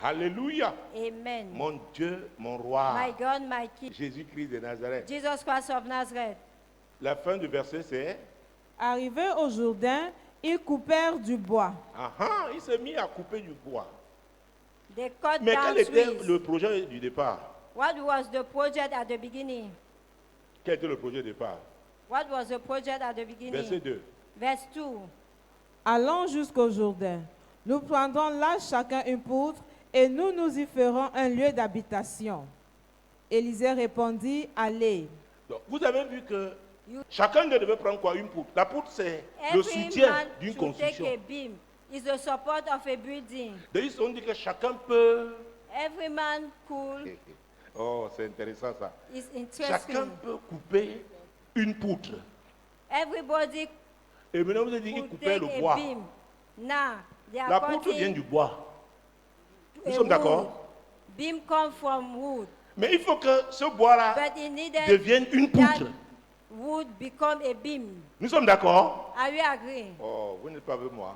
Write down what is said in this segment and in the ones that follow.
Alléluia. Amen. Mon Dieu, mon roi. My God, my King. Jésus-Christ de Nazareth. Jesus Christ of Nazareth. La fin du verset, c'est... Arrivés au Jourdain, ils coupèrent du bois. Il s'est mis à couper du bois. They cut Mais down quel était trees. le projet du départ? What was the project at the beginning? Quel était le projet du départ? What was the project at the beginning? Verset 2. Verse 2. Allons jusqu'au Jourdain. Nous prendrons là chacun une poutre et nous nous y ferons un lieu d'habitation. Élisée répondit, allez. Donc, vous avez vu que chacun devait prendre quoi? Une poutre. La poutre, c'est le Every soutien man d'une should take construction. a beam. It's the support of a building. Donc, ils ont dit que chacun peut... Every man could Oh, c'est intéressant ça. is Chacun interesting. peut couper une poutre. Everybody Et maintenant, vous avez dit qu'ils could coupaient take le a bois. beam. Now they are La poutre vient cutting du bois. Nous a sommes wood. d'accord? Beam come from wood, Mais il faut que ce bois-là but it needed devienne une that poutre. wood become a beam. Nous sommes d'accord? Are we agreeing? Oh, vous n'êtes pas avec moi.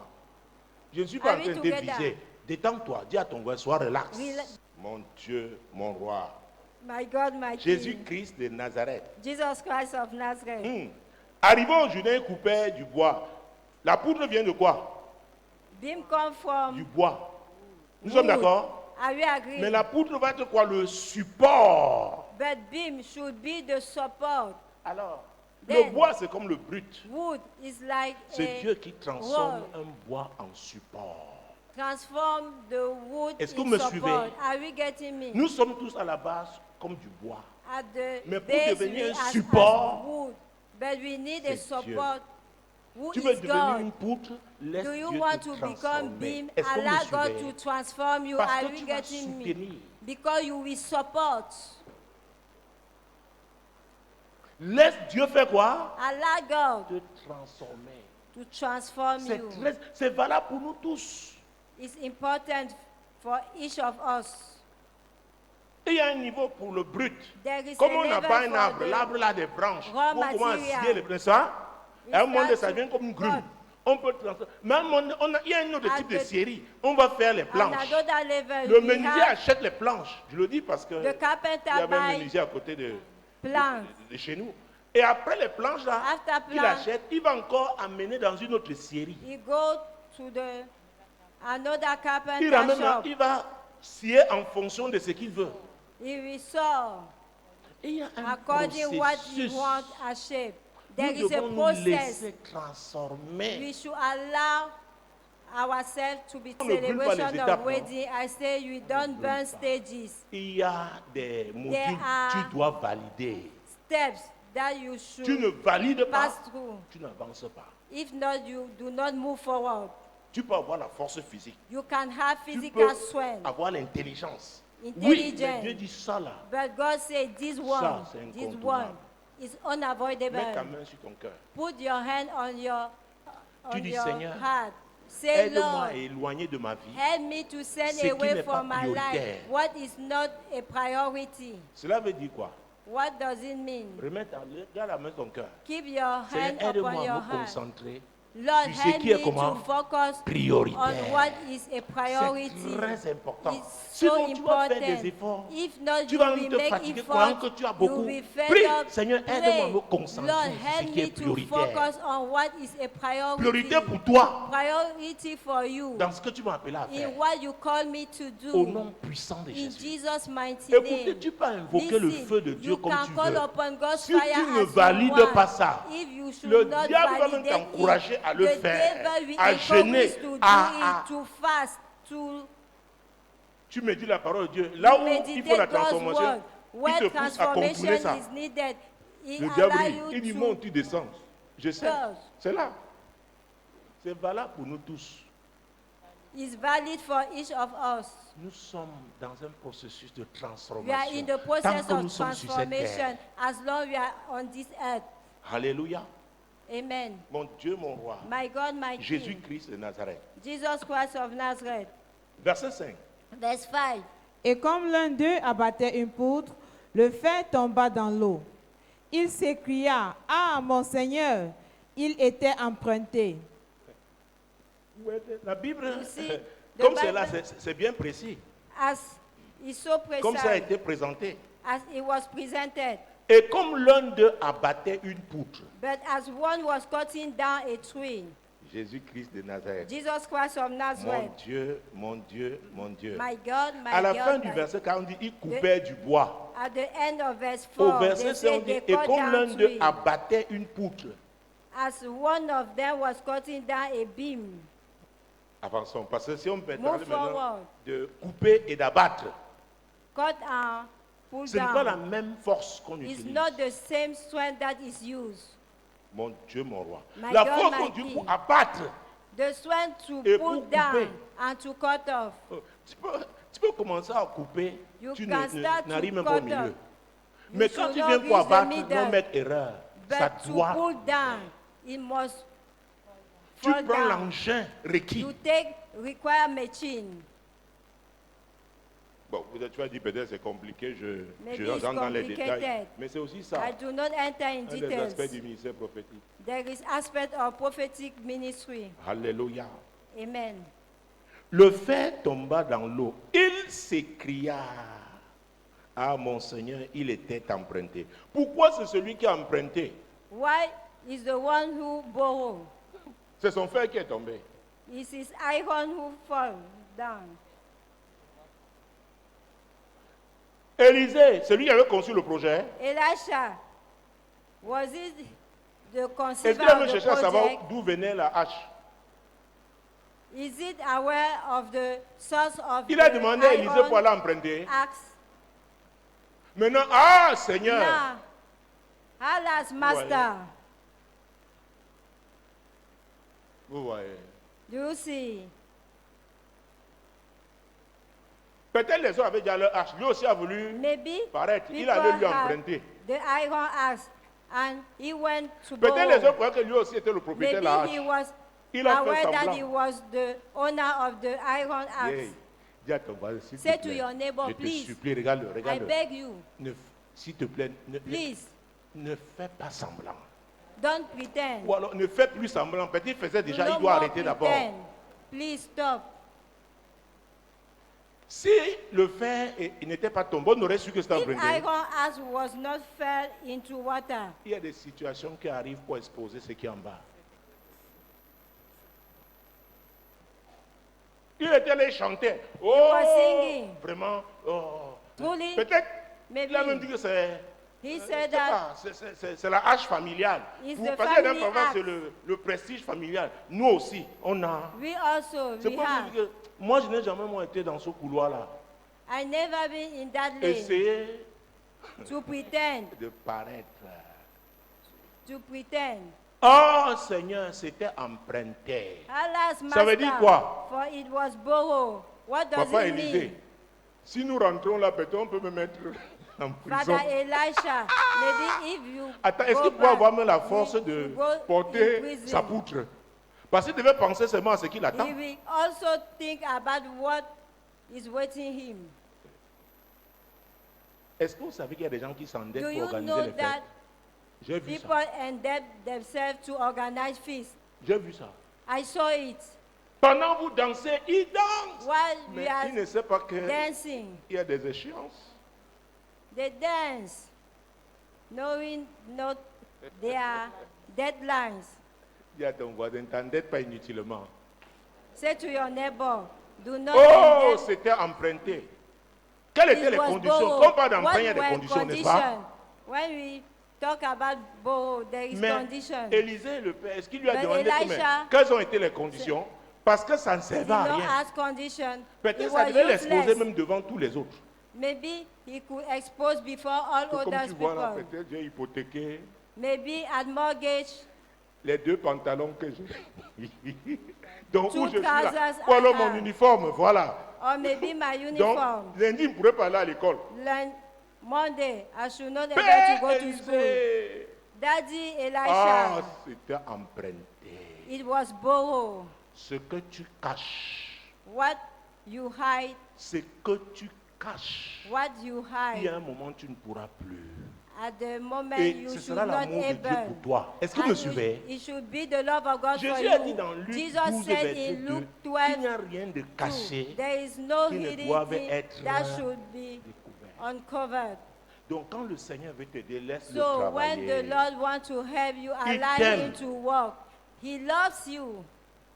Je ne suis pas en Are we train de together? diviser. Détends-toi, dis à ton voisin, sois relax. Rela- Mon Dieu, mon roi. My God, my King. Jésus-Christ de Nazareth. Jesus Christ of Nazareth. Arrivant au Jourdain, il coupait du bois. La poudre vient de quoi? Beam come Du from bois. Nous sommes wood. d'accord? Are we agreeing? Mais la poudre va être quoi? Le support. But beam should be the support. Alors, Then- le bois, c'est comme le brut. Wood is like C'est Dieu a qui transforme wall. un bois en support. Transform the wood Est-ce que in vous me support. suivez? Are we getting me? Nous sommes tous à la base comme du bois. At the Mais pour base devenir we un as support, wood, but we need a c'est Dieu. support. Who Tu veux is devenir God? une poutre, laisse Do you Dieu want te to become transformer. beam? Est-ce que vous Allow me God suivez? to transform you. Parce Are que we tu vas getting me? soutenir. Because you will support. Laisse Dieu faire quoi? Allow God Te transformer. to transform C'est you. c'est valable pour nous tous. It's important for each of us. Et il y a un niveau pour le brut. There is Comme a on n'a level pas un for arbre, the l'arbre a des branches. raw On commence à material. scier les branches. Ça, We à un moment donné, start ça to devient comme une cut. grume. On peut transformer. Mais à un moment donné, il y a un autre At type de the- scierie. On va faire les At planches. another level, Le we menuisier have achète les planches. Je le dis parce que the il carpenter y avait un buy menuisier à côté de planks. chez nous. Et après les planches là, After qu'il plank, achète, il va encore amener dans une autre scierie. He go to the another Il carpenter ramène là, shop. il va scier en fonction de ce qu'il veut. He will saw Et il y a un according what he processus. want a shape. There Nous is a devons nous process. laisser transformer. We should allow ourselves to be On ne brûle pas les celebration étapes, of wedding. I say you don't burn stages, Il y a des modules are- que tu dois valider. steps that you Tu ne should valides pas, pass through. tu n'avances pas. If not, you do not move forward. Tu peux avoir la force physique. You can have Tu physical peux strength, avoir l'intelligence. Oui, intelligence. mais Dieu dit ça là. But God said this one, c'est this incontournable. one is unavoidable. Mets ta main sur ton cœur. Put your hand on your, Tu dis, your Seigneur, heart. Say, Aide-moi Lord, à éloigner de ma vie help me to send ce qui away n'est pas from my life prioritaire. what is not a priority. Cela veut dire quoi? What does it mean? Garde la main sur ton cœur. Keep your hand Seigneur, upon aide-moi your à me heart. concentrer Lord, sur ce help qui est me comment? to focus on Prioritaire. what is a priority. C'est très important. It's Sinon, so tu vas faire important. des efforts. If not, Tu you vas will te make fatiguer pendant effort. que tu as You beaucoup. will fed Prie, up. Seigneur, Pray. aide-moi à me concentrer Lord, sur ce help qui est me to prioritaire. focus on what is a priority. Priorité pour toi, Priority for you. dans ce que tu m'as appelé à faire. In what you call me to Au do. nom puissant de In Jésus. Jesus' mighty Écoutez, name. tu peux invoquer le Listen, feu de Dieu you comme can tu call veux. upon God's Si fire tu ne as you valides want. pas ça, If you should le not diable va même validate t'encourager it, à le the faire, devil will à jeûner, encourage to do à- it, to fast, to Tu me dis la parole de Dieu. Là où il faut meditate la God's transformation, word. il Where te pousse à transformation contourner ça. is needed, he Le diable allow dit, il dit you monte, to tu descends. Je sais. Yes. C'est là. C'est valable pour nous tous. is valid for each of us. Nous sommes dans un processus de We are transformation. in the Tant process que nous of sommes sur cette transformation terre. as long we are on this earth. Alléluia. Amen. Mon Dieu, mon roi. My God, my King. Jésus-Christ de Nazareth. Jesus Christ of Nazareth. Verset 5. Verse 5. Et comme l'un d'eux abattait une poutre, le fer tomba dans l'eau. Il s'écria, « Ah, mon Seigneur, il était emprunté. » La Bible, You see, the comme Bible- c'est là, c'est bien précis. as is so comme ça a precise, été présenté. as it was presented. Et comme l'un d'eux abattait une poutre, But as one was cutting down a tree, Jésus-Christ de Nazareth, Jesus Christ of mon Nazareth, Dieu, mon Dieu, mon Dieu. my God, À la my fin God, du my- verset 40, on dit, il coupait du bois. At the end of verse Au 4, verset they 5, on say dit, they et cut comme l'un down d'eux tree. abattait une poutre. As one of them was cutting down a beam. Avançons, parce que si on peut Move parler maintenant forward. de couper et d'abattre, Cut and pull ce n'est pas la down. même force qu'on It's utilise. not the same strength that is used. Mon Dieu, mon roi. My La God, force my qu'on utilise King. pour abattre, The strength to Et pull pour down couper. and to cut off. tu peux commencer à couper, You tu can start to n'arrives même pas au cut milieu. off. Mais You quand should tu not viens pour reach the abattre, middle. non mettre erreur. Ça But to doit. pull down, it must Tu fall prends down. l'engin requis. You take require machine. Bon, tu vas dire peut-être c'est compliqué, Maybe je it's rentre dans les détails. complicated. Mais c'est aussi ça, I do not enter in un des details. aspects du ministère prophétique. There is aspect of prophetic ministry. Alléluia. Amen. Le fer tomba dans l'eau. Il s'écria. Ah, mon Seigneur, il était emprunté. Pourquoi c'est celui qui a emprunté? Why is the one who borrow? C'est son fer qui est tombé. It is iron who fall down. Élisée, celui qui avait conçu le projet, Elisha, was it the est-ce conceiver qu'il avait of the cherché à savoir project? d'où venait la hache? Is it aware of the source of Il a the demandé à Élisée pour iron aller emprunter. axe? Maintenant, ah Seigneur, Now, Allah's master, vous voyez. do you see? Peut-être les autres avaient déjà leur hache. Lui aussi a voulu Maybe paraître. Il people allait lui have emprunter. the iron axe and he went to Peut-être les borrow. autres croyaient que lui aussi était le propriétaire de la Maybe he hache. was Il a fait aware that he semblant. was the owner of the iron axe. Hey, dis à ton voisin, s'il te Say to plaît, your neighbor, je te please. supplie, regarde-le, I regarde-le. beg you, S'il te plaît, please, ne fais pas semblant. don't pretend. Ou alors ne fais plus semblant. Peut-être qu'il faisait déjà, No il doit more arrêter d'abord. pretend. Please stop. Si le fer il n'était pas tombé, on aurait su que c'était If emprunté. iron axe was not fell into water, Il y a des situations qui arrivent pour exposer ce qui est en bas. Il était allé chanter. Oh, was singing. vraiment. Oh. truly, Peut-être, maybe il a même dit que c'est he je said sais that pas, c'est la hache familiale. It's Vous the parce que d'un family parfois, axe. c'est le prestige familial. Nous aussi, on a. we also, C'est we pour vous have. dire que moi, je n'ai jamais moi, été dans ce couloir-là. I never been in that lane Essayer to pretend, de paraître. to pretend. Oh Seigneur, c'était emprunté. Allah's Ça veut dire quoi? for it was borrowed. What does Papa it Élisée, mean? si nous rentrons là, peut-être on peut me mettre en prison. Father Elisha, maybe if you Attends, est-ce go qu'il peut back, avoir même la force you de go in porter prison. sa poutre? Parce qu'il devait penser seulement à ce qu'il attend. He will also think about what is waiting him. Est-ce que vous savez qu'il y a des gens qui s'endettent Do pour you organiser know les that fêtes? J'ai vu people ça. endebt themselves to organize feasts? J'ai vu ça. I saw it Pendant que vous dansez, ils dansent. while we Mais are ils ne savent pas qu'il dancing. y a des échéances. They dance, knowing not their deadlines. Dis à ton voisin, ne t'endette pas inutilement. Say to your neighbor, do not Oh, endebt. c'était emprunté. Quelles étaient It les was conditions? borrowed. Quand on parle d'emprunt, il y a What des were conditions, n'est-ce pas? conditions? When we talk about borrow, there is Mais condition. Élisée, le père, est-ce qu'il lui a But demandé Elisha- quelles ont été les conditions? Parce que ça ne He servait did à not rien. ask condition. It Peut-être ça was devait l'exposer useless. même devant tous les autres. Maybe he could expose before all Comme other tu vois là, people. peut-être j'ai hypothéqué Maybe at mortgage, les 2 pantalons que j'ai. Donc où je suis là. trousers Ou alors I mon have. uniforme, voilà. or maybe my Donc uniform. lundi, il ne pourrait pas aller à l'école. Monday, I should not able Père to go to school. Élisée. Daddy Ah, Elisha, c'était emprunté. it was borrowed. Ce que tu caches, What you hide, ce que tu caches, what you il y a hide. un moment tu ne pourras plus. At the moment Et you ce should sera not l'amour de Dieu able. pour toi. Est-ce que vous me suivez? It should be the love of God for Jésus a dit you. dans Luc Jesus 12, said verset in 2, Luke qu'il 12, n'y a rien de caché there is no qui ne hidden doive thing être that should be découvert. uncovered. Donc quand le Seigneur veut t'aider, laisse-le So when the travailler. Lord wants to help you, Il allow t'aime. him to work. He loves you.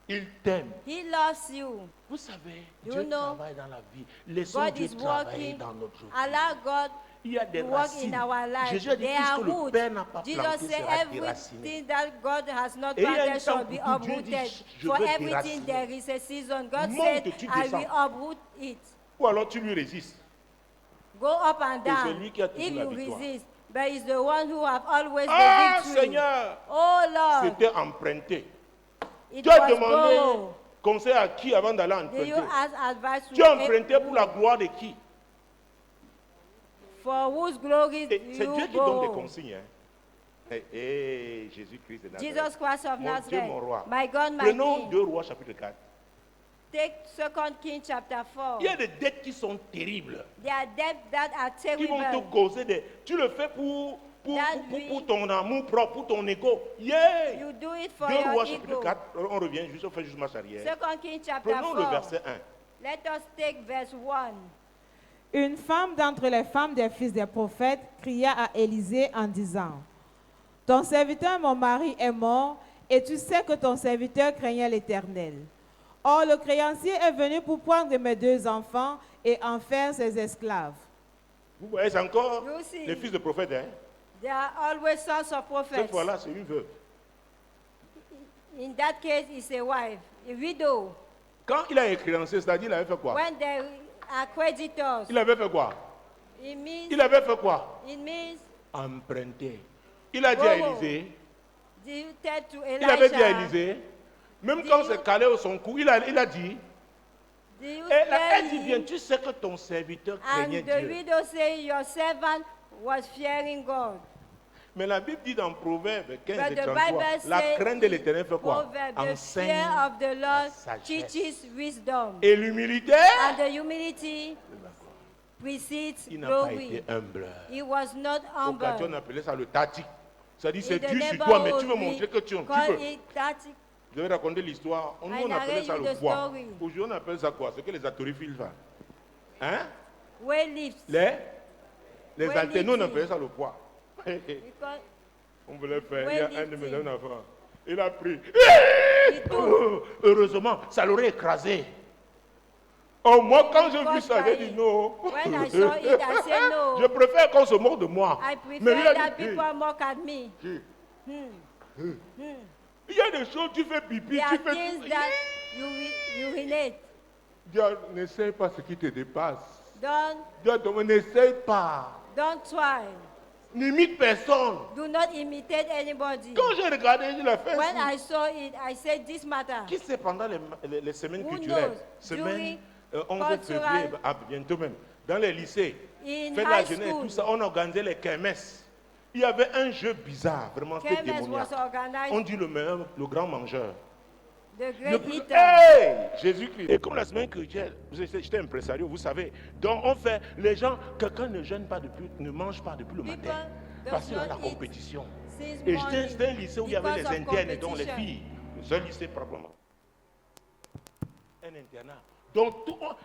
Il t'aime. He loves you. Vous savez, You Dieu know, travaille dans la vie. Laissons God Dieu is travailler working. dans notre vie. Allow God Il y a des to work racines. in our life. Jésus a dit, They tout are ce que le roots. Père n'a pas Jesus planté said sera déraciné. everything that God has not Et il y a planted un shall temps be pour tout. Dieu dit, uprooted. je For veux everything déraciner. there is a season. God Monte, said, tu I descends. will uproot it. Ou alors tu lui résistes. Go up and Et c'est down. lui qui a toujours If la you victoire. resist, but it's the one who have always Ah the victory. Seigneur, Oh Lord, c'était emprunté. it Tu as was demandé borrowed. conseil à qui avant d'aller Did you emprunter? ask advice to Tu as emprunté pour la gloire de qui? for whose glory Et do c'est you Dieu qui donne des go? consignes. Hein. Jésus-Christ de Nazareth. Jesus Christ of Mon Dieu, Nazareth, mon roi. my God, my Prenons King. 2 Rois chapitre 4. Take 2 Kings chapter 4. Il y a des dettes qui sont terribles, There are debts that are qui vont te terrible. causer des... Tu le fais pour That ton amour propre, pour ton ego. Yeah! You do it for 2 your Rois chapitre ego. 4, on revient juste, on fait juste marche arrière. 2 Kings chapter Prenons le 4. verset 1. Let us take verse 1. Une femme d'entre les femmes des fils des prophètes cria à Élisée en disant, « Ton serviteur, mon mari, est mort, et tu sais que ton serviteur craignait l'Éternel. Or, le créancier est venu pour prendre mes 2 enfants et en faire ses esclaves. Vous voyez, c'est encore You see. les fils de prophètes. Hein? There are always sons of Cette prophets. fois-là, c'est une veuve. In that case, it's a wife, a widow. Quand il a écrit en c'est-à-dire il avait fait quoi? When there are creditors, Il avait fait quoi? it means, Il avait fait quoi? Emprunté. Il a dit à Borrow. Élisée, dictated to il avait dit à Elijah. Élisée, même Did quand you- c'est calé au son cou, il a dit, Do you elle dit tell bien, him? tu sais que ton serviteur craignait And the Dieu. widow say, your servant was fearing God. Mais la Bible dit dans Proverbe 15 But et the 33, Bible la says crainte de in l'Éternel fait quoi? Proverbs, the Enseigne fear of the Lord sagesse. teaches wisdom. Et l'humilité, And the humility precedes il n'a pas glory. été humble. He was not Au Gabon, on humble. appelait ça le tati. Ça dit, c'est In the Dieu sur toi, mais tu veux neighborhood, montrer que tu call peux. it tactic. Je vais raconter l'histoire. Nous, on appelait ça narrate le the poids. story. Aujourd'hui, on appelle ça quoi? Ce que les atorifils font. Hein? Weightlifts. Les Oui, haltères, nous, on lifting. appelait ça le poids. Because On voulait faire. Oui, Il y a un de mes lifting. enfants. Il a pris. he took. Heureusement, ça l'aurait écrasé. Oh, moi, quand j'ai vu Because ça, j'ai by- dit non. When I saw it, I said no. Je préfère qu'on se moque de moi. I Mais prefer lui a that dit, people mock at me. il y a des choses, tu fais pipi, There tu are fais. things that you urinate. Dieu, n'essaye pas ce qui te dépasse. Don't Dieu, n'essaye pas. try. N'imite personne. Do not imitate anybody. Quand j'ai regardé, il a fait When ainsi. I saw it, I said this matter. Qui sait pendant les semaines Who culturelles, knows? semaine During 11 février, cultural- bientôt même, dans les lycées, In fête de la high jeunesse, school, tout ça, on organisait les kermesses. Il y avait un jeu bizarre, vraiment, c'était Kermesse démoniaque. was organized, On dit le grand mangeur. the Le great plus- eater. Hey! Jésus-Christ. Et comme la semaine chrétienne, j'étais impresario, vous savez. Donc on fait, les gens, quelqu'un ne jeûne pas depuis, ne mange pas depuis le People matin. does Parce qu'il y a la not eat compétition. since Et morning c'était un lycée où il y avait les because of internes et donc les competition. filles. Le seul lycée probablement. Un internat. Donc,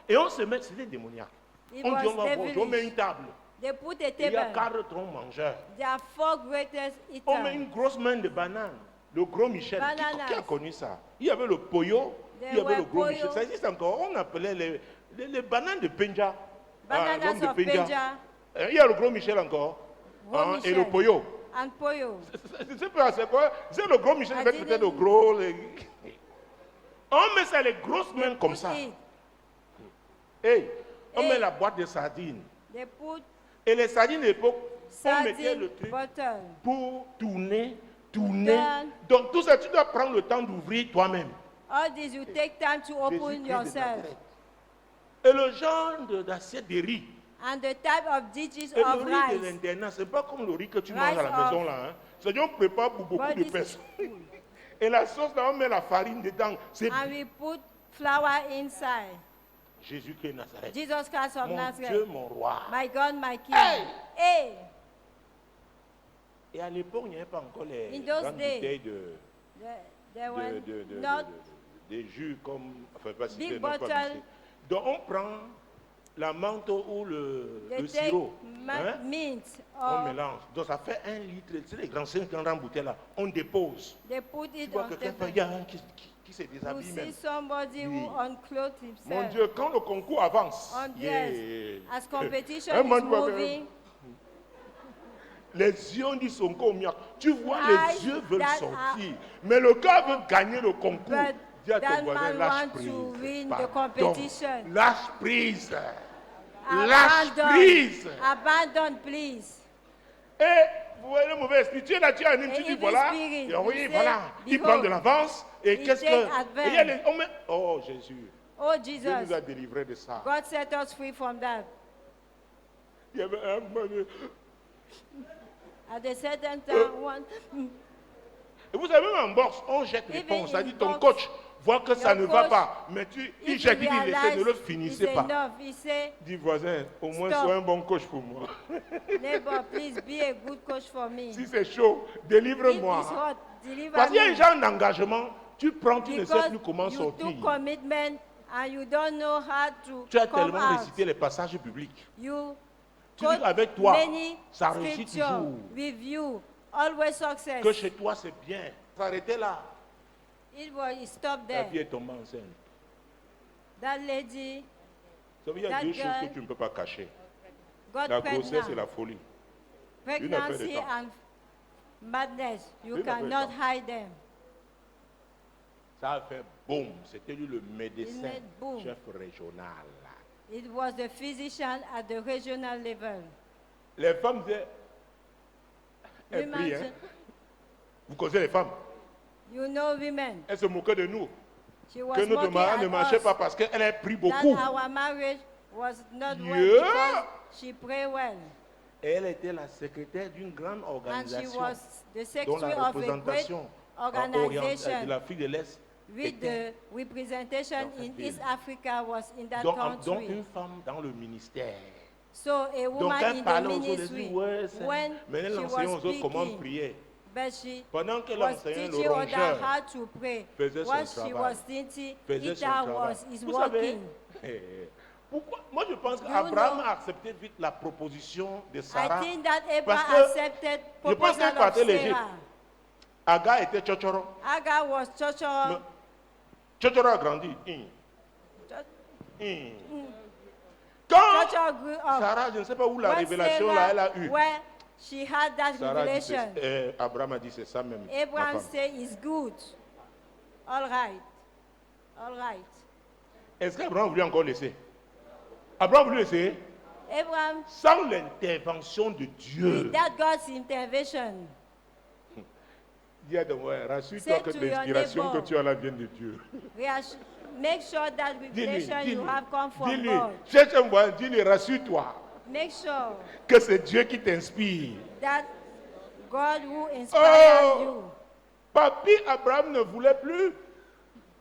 et on se met, c'était démoniaque. It On was dit on va manger, on met devilish. une table. They put a Et il y a table. 4 troncs mangeurs. There are 4 greatest On met eaters. une grosse main de banane. Le gros Michel. Qui a connu ça? Il y avait le poyo, il y avait le gros Poyo. Michel. Ça existe encore. On appelait les bananes de Penja. Bananas l'homme de of Penja. Il y a le gros Michel encore. Gros Et Michel. le poyo. And Poyo. C'est pas c'est quoi? C'est le gros Michel I avec peut-être le didn't- gros. On met ça les grosses mains comme Put ça. it. Hey, on Hey. met la boîte de sardines. They put Et les sardines à l'époque, on mettait sardine le truc bottle. pour tourner. Turn. Donc tout ça, tu dois prendre le temps d'ouvrir toi-même. All this you take time to open Jésus-Christ de yourself. Nazareth. Et le genre d'assiette de riz. And the type of dishes Et of le riz de rice. l'internat, c'est pas comme le riz que tu Rice manges à la of- maison là. Hein. C'est-à-dire on prépare pour beaucoup But de this is personnes. food. Et la sauce là, on met la farine dedans. C'est And we put flour inside. Jésus-Christ de Nazareth. Jesus Christ of Mon Dieu, Nazareth. mon roi. My God, my King. Hey! Hey! Et à l'époque, il n'y avait pas encore les In those grandes days, bouteilles There were not des jus comme, enfin pas big citer, non, pas bottle. citer. Donc on prend la menthe ou le they take sirop, hein, mint on or mélange. Donc ça fait 1 litre, c'est les grandes bouteilles là, on dépose. they put Tu it vois on quelqu'un table. il y a un qui se You déshabille see même. somebody who Oui. unclothed Mon himself. Dieu, quand le concours avance, And yeah. yes, as competition Un is moment, tu vois que moving, les yeux ont dit son combien. Tu vois, Eyes les yeux veulent that sortir. Mais le gars veut gagner le concours. but Dis à ton that voisin, man lâche want prise. to win the Pardon. competition. Lâche prise. Lâche Abandon, prise. abandon, please. Et vous voyez le mauvais esprit. Tu es là, tu anime, tu Et dis evil voilà. spirit, Et oui, you say, voilà. Il behold, prend de l'avance. Et he qu'est-ce take que. Et il y a les, oh Jésus. Oh Dieu nous a Jesus, délivrés de ça. God set us free from that. Il y avait un moment. At a certain time, one, Et vous savez, même en boxe, on jette les Even ponts. Ça in dit ton box, coach voit que ça your ne va coach, pas. Mais il if jette, you il dit laissez, ne le realize finissez it's pas. enough, he say, Dis voisin, au moins Stop. sois un bon coach pour moi. neighbor, please be a good coach for me. Si c'est chaud, If it's délivre-moi. hot, deliver Parce qu'il y a un me. genre d'engagement. Tu prends, tu ne sais Because plus comment you sortir. took commitment and you don't know how to Tu as come tellement out. récité les passages bibliques. You Tu dis quote avec toi, many ça réussit scriptures toujours. with you, always success. Que chez toi, c'est bien. S'arrêter là. It was stopped Ta there. fille est tombée enceinte. That lady Ça veut dire That deux choses girl que tu ne peux pas cacher. got La grossesse et pregnant. la folie. affaire de Pregnancy temps. and madness, you Une affaire de cannot temps. hide them. Ça a fait boum. C'était lui le médecin, made boom. chef régional. It was the physician at the regional level. Les femmes disaient, elles prient, hein. Imagine, Vous connaissez les femmes. you know women. Elles se moquaient de nous. She was Que notre mocking mariage ne at marchait us pas parce qu'elle a pris that beaucoup. our marriage was not Yeah. well because she prayed well. Et elle était la secrétaire d'une grande And she organisation was the dont secretary la of a great représentation organization de l'Afrique de l'Est with était. the representation dans in cette East ville. Africa was in that Donc country. une femme dans le ministère. So a Donc woman elle in the parlait aux autres, elle ministry, dit, ouais, c'est... when Mais elle she enseignait was aux autres comment speaking, prier. but she Pendant qu'elle was enseignait, le teaching others rongeur how to pray. faisait son What she travail. was teaching, faisait son Ita travail. was is Vous savez, working. pourquoi? Moi, je pense you qu'Abraham know- a accepté vite la proposition de I Sarah. think that Parce Abraham que accepted je pense proposal qu'elle of partait l'Égypte. Sarah. Agar était chochoro. Agar was Chocho. Chochoro a grandi. Quand Chocho grew up. Sarah, je ne sais pas où la When révélation là, Sarah, elle a eu. where she had that Sarah dit, revelation, Abraham a dit c'est ça même. ma Abraham femme. said, "It's good. All right, all right." Est-ce qu'Abraham voulait encore laisser? Abraham voulait laisser Abraham, sans l'intervention de Dieu. without God's intervention, Dis à ton frère, rassure-toi Say que to your l'inspiration que neighbor. tu as là vient de Dieu. make sure that Dis-lui, revelation you have come from dis-lui, God. cherche un voisin, dis-lui, rassure-toi Make sure que c'est Dieu qui t'inspire. that God who inspired you. Papy Abraham ne voulait plus.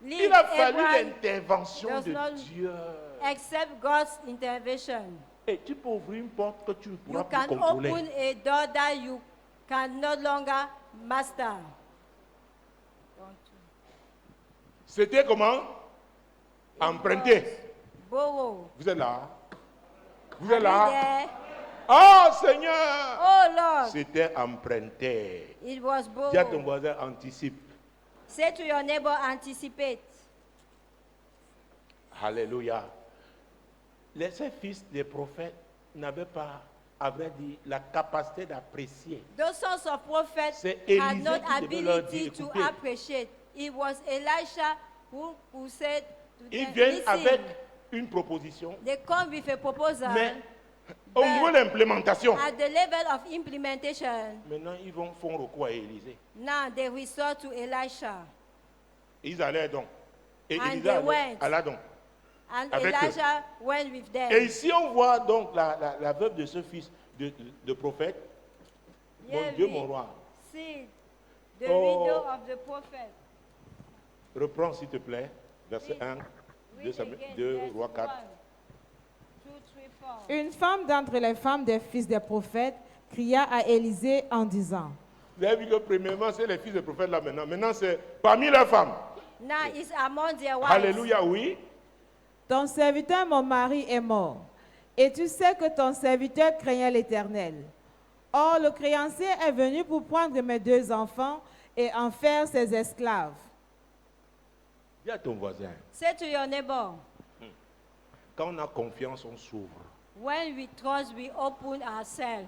Leave Il a fallu Abraham l'intervention does de not Dieu. accept God's intervention. Et tu peux ouvrir une porte que tu ne You pourras plus can contrôler. open a door that you can no longer master. C'était comment? Emprunter. Borrow. Vous êtes là? Vous Are êtes you là? there? Oh Seigneur! Oh Lord, C'était emprunter. it was Dis à ton borrowed. voisin, anticipe. Say to your neighbor, anticipate. Alléluia. Ces fils des prophètes n'avaient pas, à vrai dire, la capacité d'apprécier. Those sons of prophets C'est had Élisée not qui devait leur ability dire, to écoutez. appreciate. It was Elisha who said to Ils them, viennent listen, avec une proposition, they come with a proposal mais au niveau de l'implémentation, at the level of implementation. maintenant ils font recours à Élisée. Now they resort to Elisha. Ils allaient donc. Et And Élisée they went. alla donc. And Avec eux. Elijah went with them. Et ici on voit donc la veuve de ce fils de prophète. Mon Here Dieu, we mon roi. see the Oh. widow of the prophet. Reprends s'il te plaît, verset 1, Read 2 again, verse Rois 4. 1, 2, 3, 4. Une femme d'entre les femmes des fils des prophètes cria à Élisée en disant, Vous avez vu que premièrement, c'est les fils des prophètes là maintenant. Maintenant, c'est parmi les femmes. Now it's among their wives. Alléluia, oui. ton serviteur, mon mari, est mort. Et tu sais que ton serviteur craignait l'Éternel. Or, le créancier est venu pour prendre mes 2 enfants et en faire ses esclaves. Dis à ton voisin, Say to your neighbor, quand on a confiance, on s'ouvre. when we trust, we open ourselves.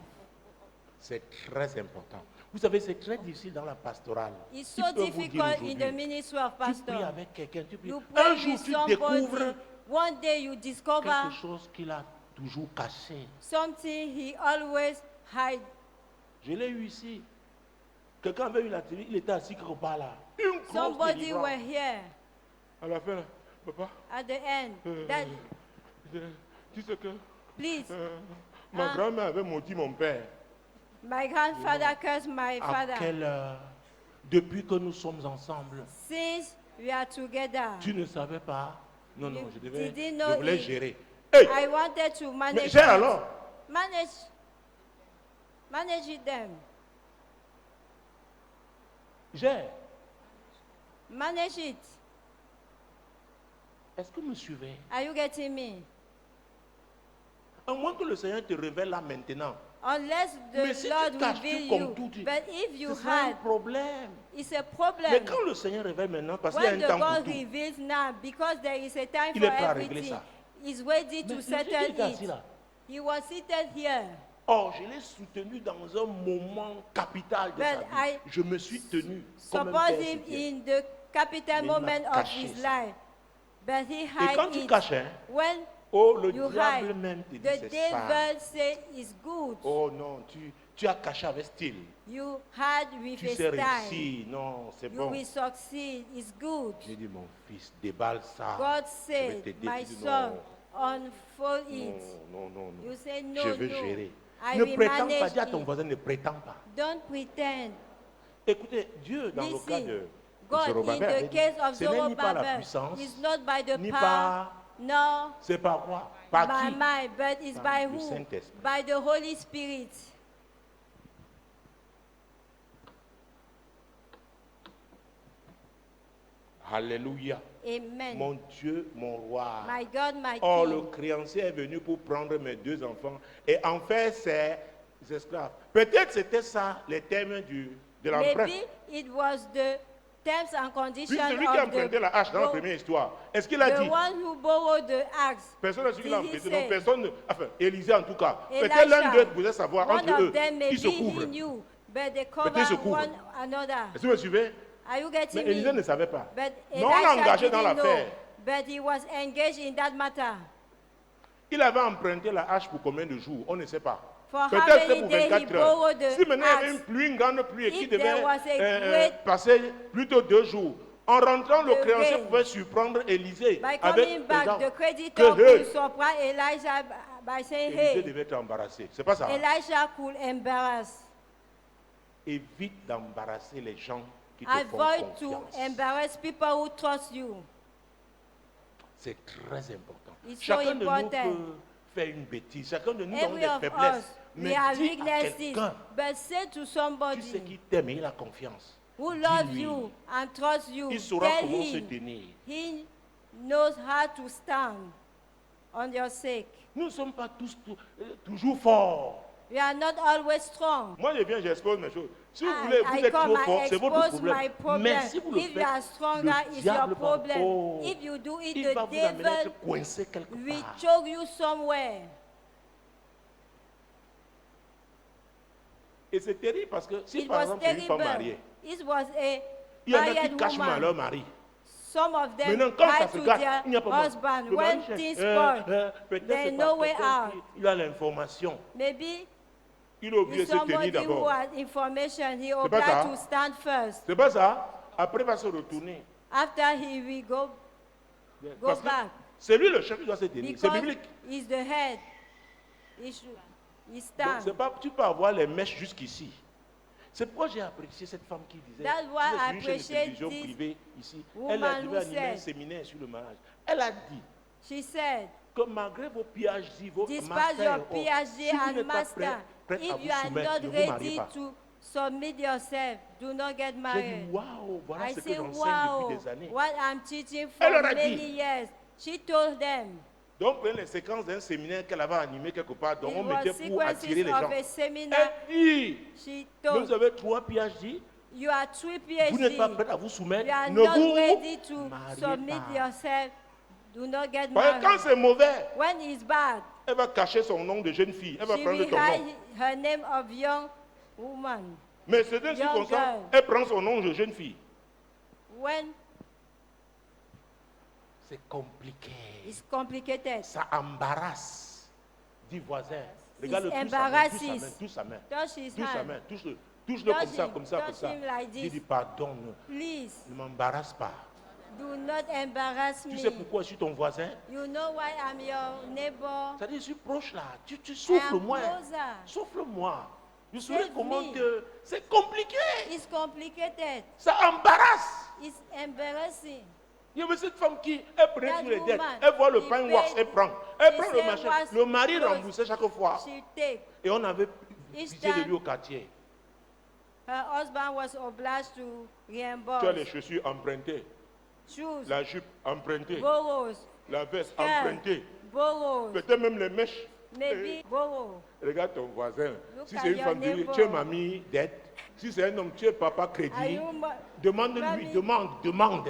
C'est très important. Vous savez, c'est très difficile dans la pastorale. It's Qui so peut vous dire difficult in the aujourd'hui, ministry of tu pries pastor. avec quelqu'un, tu pries. You Un pray jour, with tu somebody. découvres One day you discover quelque chose qu'il a toujours caché. something he always hide. Je l'ai eu ici. Quelqu'un avait eu la télé, il était assis quelque part là. Une grosse Somebody délivrance. were here À la fin, là, papa, at the end. That tu sais que please, ma grand-mère avait maudit mon père. my grandfather cursed my À father. quelle heure? Depuis que nous sommes ensemble, Since we are together, tu ne savais pas? Non, non, You je didn't know voulais it. gérer. Hey, I wanted to mais manage gère it. alors. Manage it them. Gère. Manage it. Est-ce que vous me suivez? Are you getting me? À moins que le Seigneur te révèle là maintenant. Unless Mais the si Lord tu caches, reveal tu comme you. tout, But if you ce sera un hide, problème. it's a Mais problem. quand le Seigneur révèle maintenant, parce qu'il y a When un the temps pour God tout, reveals now, because there is a time Il for est prêt à régler everything, ça. He's ready mais to le settle Jésus était assis it. là. He was seated here. Or, je l'ai soutenu dans un moment capital de But sa vie. Je me suis tenu comme un Suppose père him soutient. in the capital Mais il m'a moment of caché his ça. life. But he Et quand hide tu it. caches, hein, When oh, le you diable hide, même te dit the c'est ça. devil say it's good. Oh non, tu as caché avec style. You hide with Tu a sais style. réussir. Non, c'est You bon. will succeed. It's good. J'ai dit, mon fils, déballe ça. God Je vais said, t'aider. my Tu dis, son, unfold non, it. non, non, non. You say no, Je veux no. gérer. I Ne will prétends pas, manage dis à ton it. voisin, ne prétends pas. Don't pretend. Écoutez, Dieu, dans le cas Listen, de God, in Zorobabel, avait the dit, case of ce n'est ni par la Zorobabel, puissance, it's not by the ni power, par... no, C'est par quoi? Par by qui? might, but it's Par by le who? Saint-Esprit. By the Holy Spirit. Alléluia. Amen. Mon Dieu, mon roi. My God, my Or, King. le créancier est venu pour prendre mes 2 enfants et en faire ses esclaves. Peut-être c'était ça les termes de l'emprunt. Maybe it was the terms and Puis conditions celui qui a of emprunté la hache dans la the, première histoire, est-ce qu'il a the dit? one who borrowed the axe. Personne n'a su qu'il a Did he emprunté. say? Donc personne, enfin, Élisée en tout cas. Elisha, Peut-être l'un d'eux pouvait savoir one entre eux. of them, Ils maybe se couvrent. he knew, but they ils cover se couvrent. one another. Est-ce que vous me suivez? Are you getting Mais Élisée me? ne savait pas. But Mais on l'a Elisha engagé dans didn't know, l'affaire. but he was engaged in that matter. Il avait emprunté la hache pour combien de jours? On ne sait pas. For how Peut-être many pour days he 24 heures. borrowed the Si maintenant il y avait axe, une pluie, une grande pluie et qui if there devait was a great passer plutôt 2 jours, en rentrant, le the créancier rain. pouvait surprendre Élisée by avec coming back, exemple, the creditor que could hey, surprise Elijah by saying, Élisée hey, devait être embarrassé. C'est pas ça. Elijah could embarrass. Évite d'embarrasser les gens qui te font Avoid to confiance. embarrass people who trust you. C'est très important. It's so Chacun de nous important. peut faire une bêtise. Chacun de nous a Every des of faiblesses. us, Mais we have dis à weaknesses, quelqu'un, but say to tu sais somebody qui t'aime et il a confiance. who loves Dis-lui. you and trusts you, Il saura tell comment se him tenir. he knows how to stand on your sake. Nous ne sommes pas tous toujours forts. We are not always strong. Moi, je viens, j'expose mes choses. Si vous I- voulez, I vous êtes come, trop fort, I c'est votre expose my problème. problem. Mais si vous le If you are faites, stronger, le it's your diable va, problem. oh, If you do it, il the va vous amener à devil être coincé quelque will part. choke you somewhere. Et c'est terrible parce que si It par was exemple c'est une femme terrible. mariée, It was a il y en a qui married cachent mal woman. leur mari. Some of them Maintenant, quand ça lie se to gâte, their il n'y a pas mal. husband. Le When mari cherche, things spoil, peut-être there c'est is parce no way out. qu'il a l'information. Maybe Il a oublié de it's se tenir somebody who d'abord. has information. He pas obliged ça. to stand first. C'est pas ça. Après, il va se retourner. After he will go Parce que back. c'est lui le chef qui doit se tenir. C'est Because biblique. he's the head. He Donc, stands. c'est pas, tu peux avoir les mèches jusqu'ici. C'est pourquoi j'ai apprécié cette femme qui disait, That's why tu sais, I sur une chaîne de appreciate télévision this privée ici, woman elle a who dû animer un said- séminaire sur le mariage. Elle a dit She said, que malgré vos PhD, vos despite masters, your oh, PhD si vous and n'êtes pas master, prêt, prête à If vous you are soumettre, not ne vous mariez ready pas. to submit yourself, do not get J'ai dit, married. waouh, voilà I ce que say, j'enseigne wow, depuis des années. what I'm teaching Elle for leur a many dit. years. She told them. Donc, prenez les séquences d'un séminaire qu'elle avait animé quelque part, donc on It mettait was pour attirer sequences les of gens. a seminar. Elle dit, She mais told, vous avez 3 PhD, you are 3 vous n'êtes pas PhD. prêt à vous soumettre, You are ne not vous ready to mariez submit pas. yourself. Do not get Parce que quand married. c'est mauvais, When it's bad, elle va cacher son nom de jeune fille, elle va she prendre will ton nom. hide her name of young woman. Mais c'est ainsi Young comme ça, girl. elle prend son nom de jeune fille. When C'est compliqué. it's complicated, Ça embarrasse. Dis voisin, regarde le It's touche sa main, embarrassing. touche sa main, touch his touche sa hand. main, touche-le. Touche-le Touch comme ça, him, comme ça, comme touch ça. him like this. Dis pardonne, Please, ne m'embarrasse pas. do not embarrass Tu sais me. pourquoi je suis ton voisin? You know why I'm your neighbor? C'est-à-dire, je suis proche là. Tu I souffles am moi. closer. Souffle-moi. Je saurais Save comment me. que c'est compliqué. It's complicated. Ça embarrasse. It's embarrassing. Il y avait cette femme qui, elle prenait That tous les dettes. woman, Elle voit le she pain wax, paid- elle prend. Elle she prend le say machin. wax Le mari clothes. remboursait chaque fois. She take. Et on avait Each visé de time- lui au quartier. Her husband was obliged to Tu as les reimburse. chaussures empruntées, Shoes, la jupe empruntée, borrows, la veste skirt, empruntée, borrows, peut-être même les mèches. maybe borrow. Regarde ton voisin. Look Si at c'est une your femme, neighbor. tu es mamie, dette. Si c'est un homme, tu es papa, Are crédit. you Demande-lui, Mamie. demande.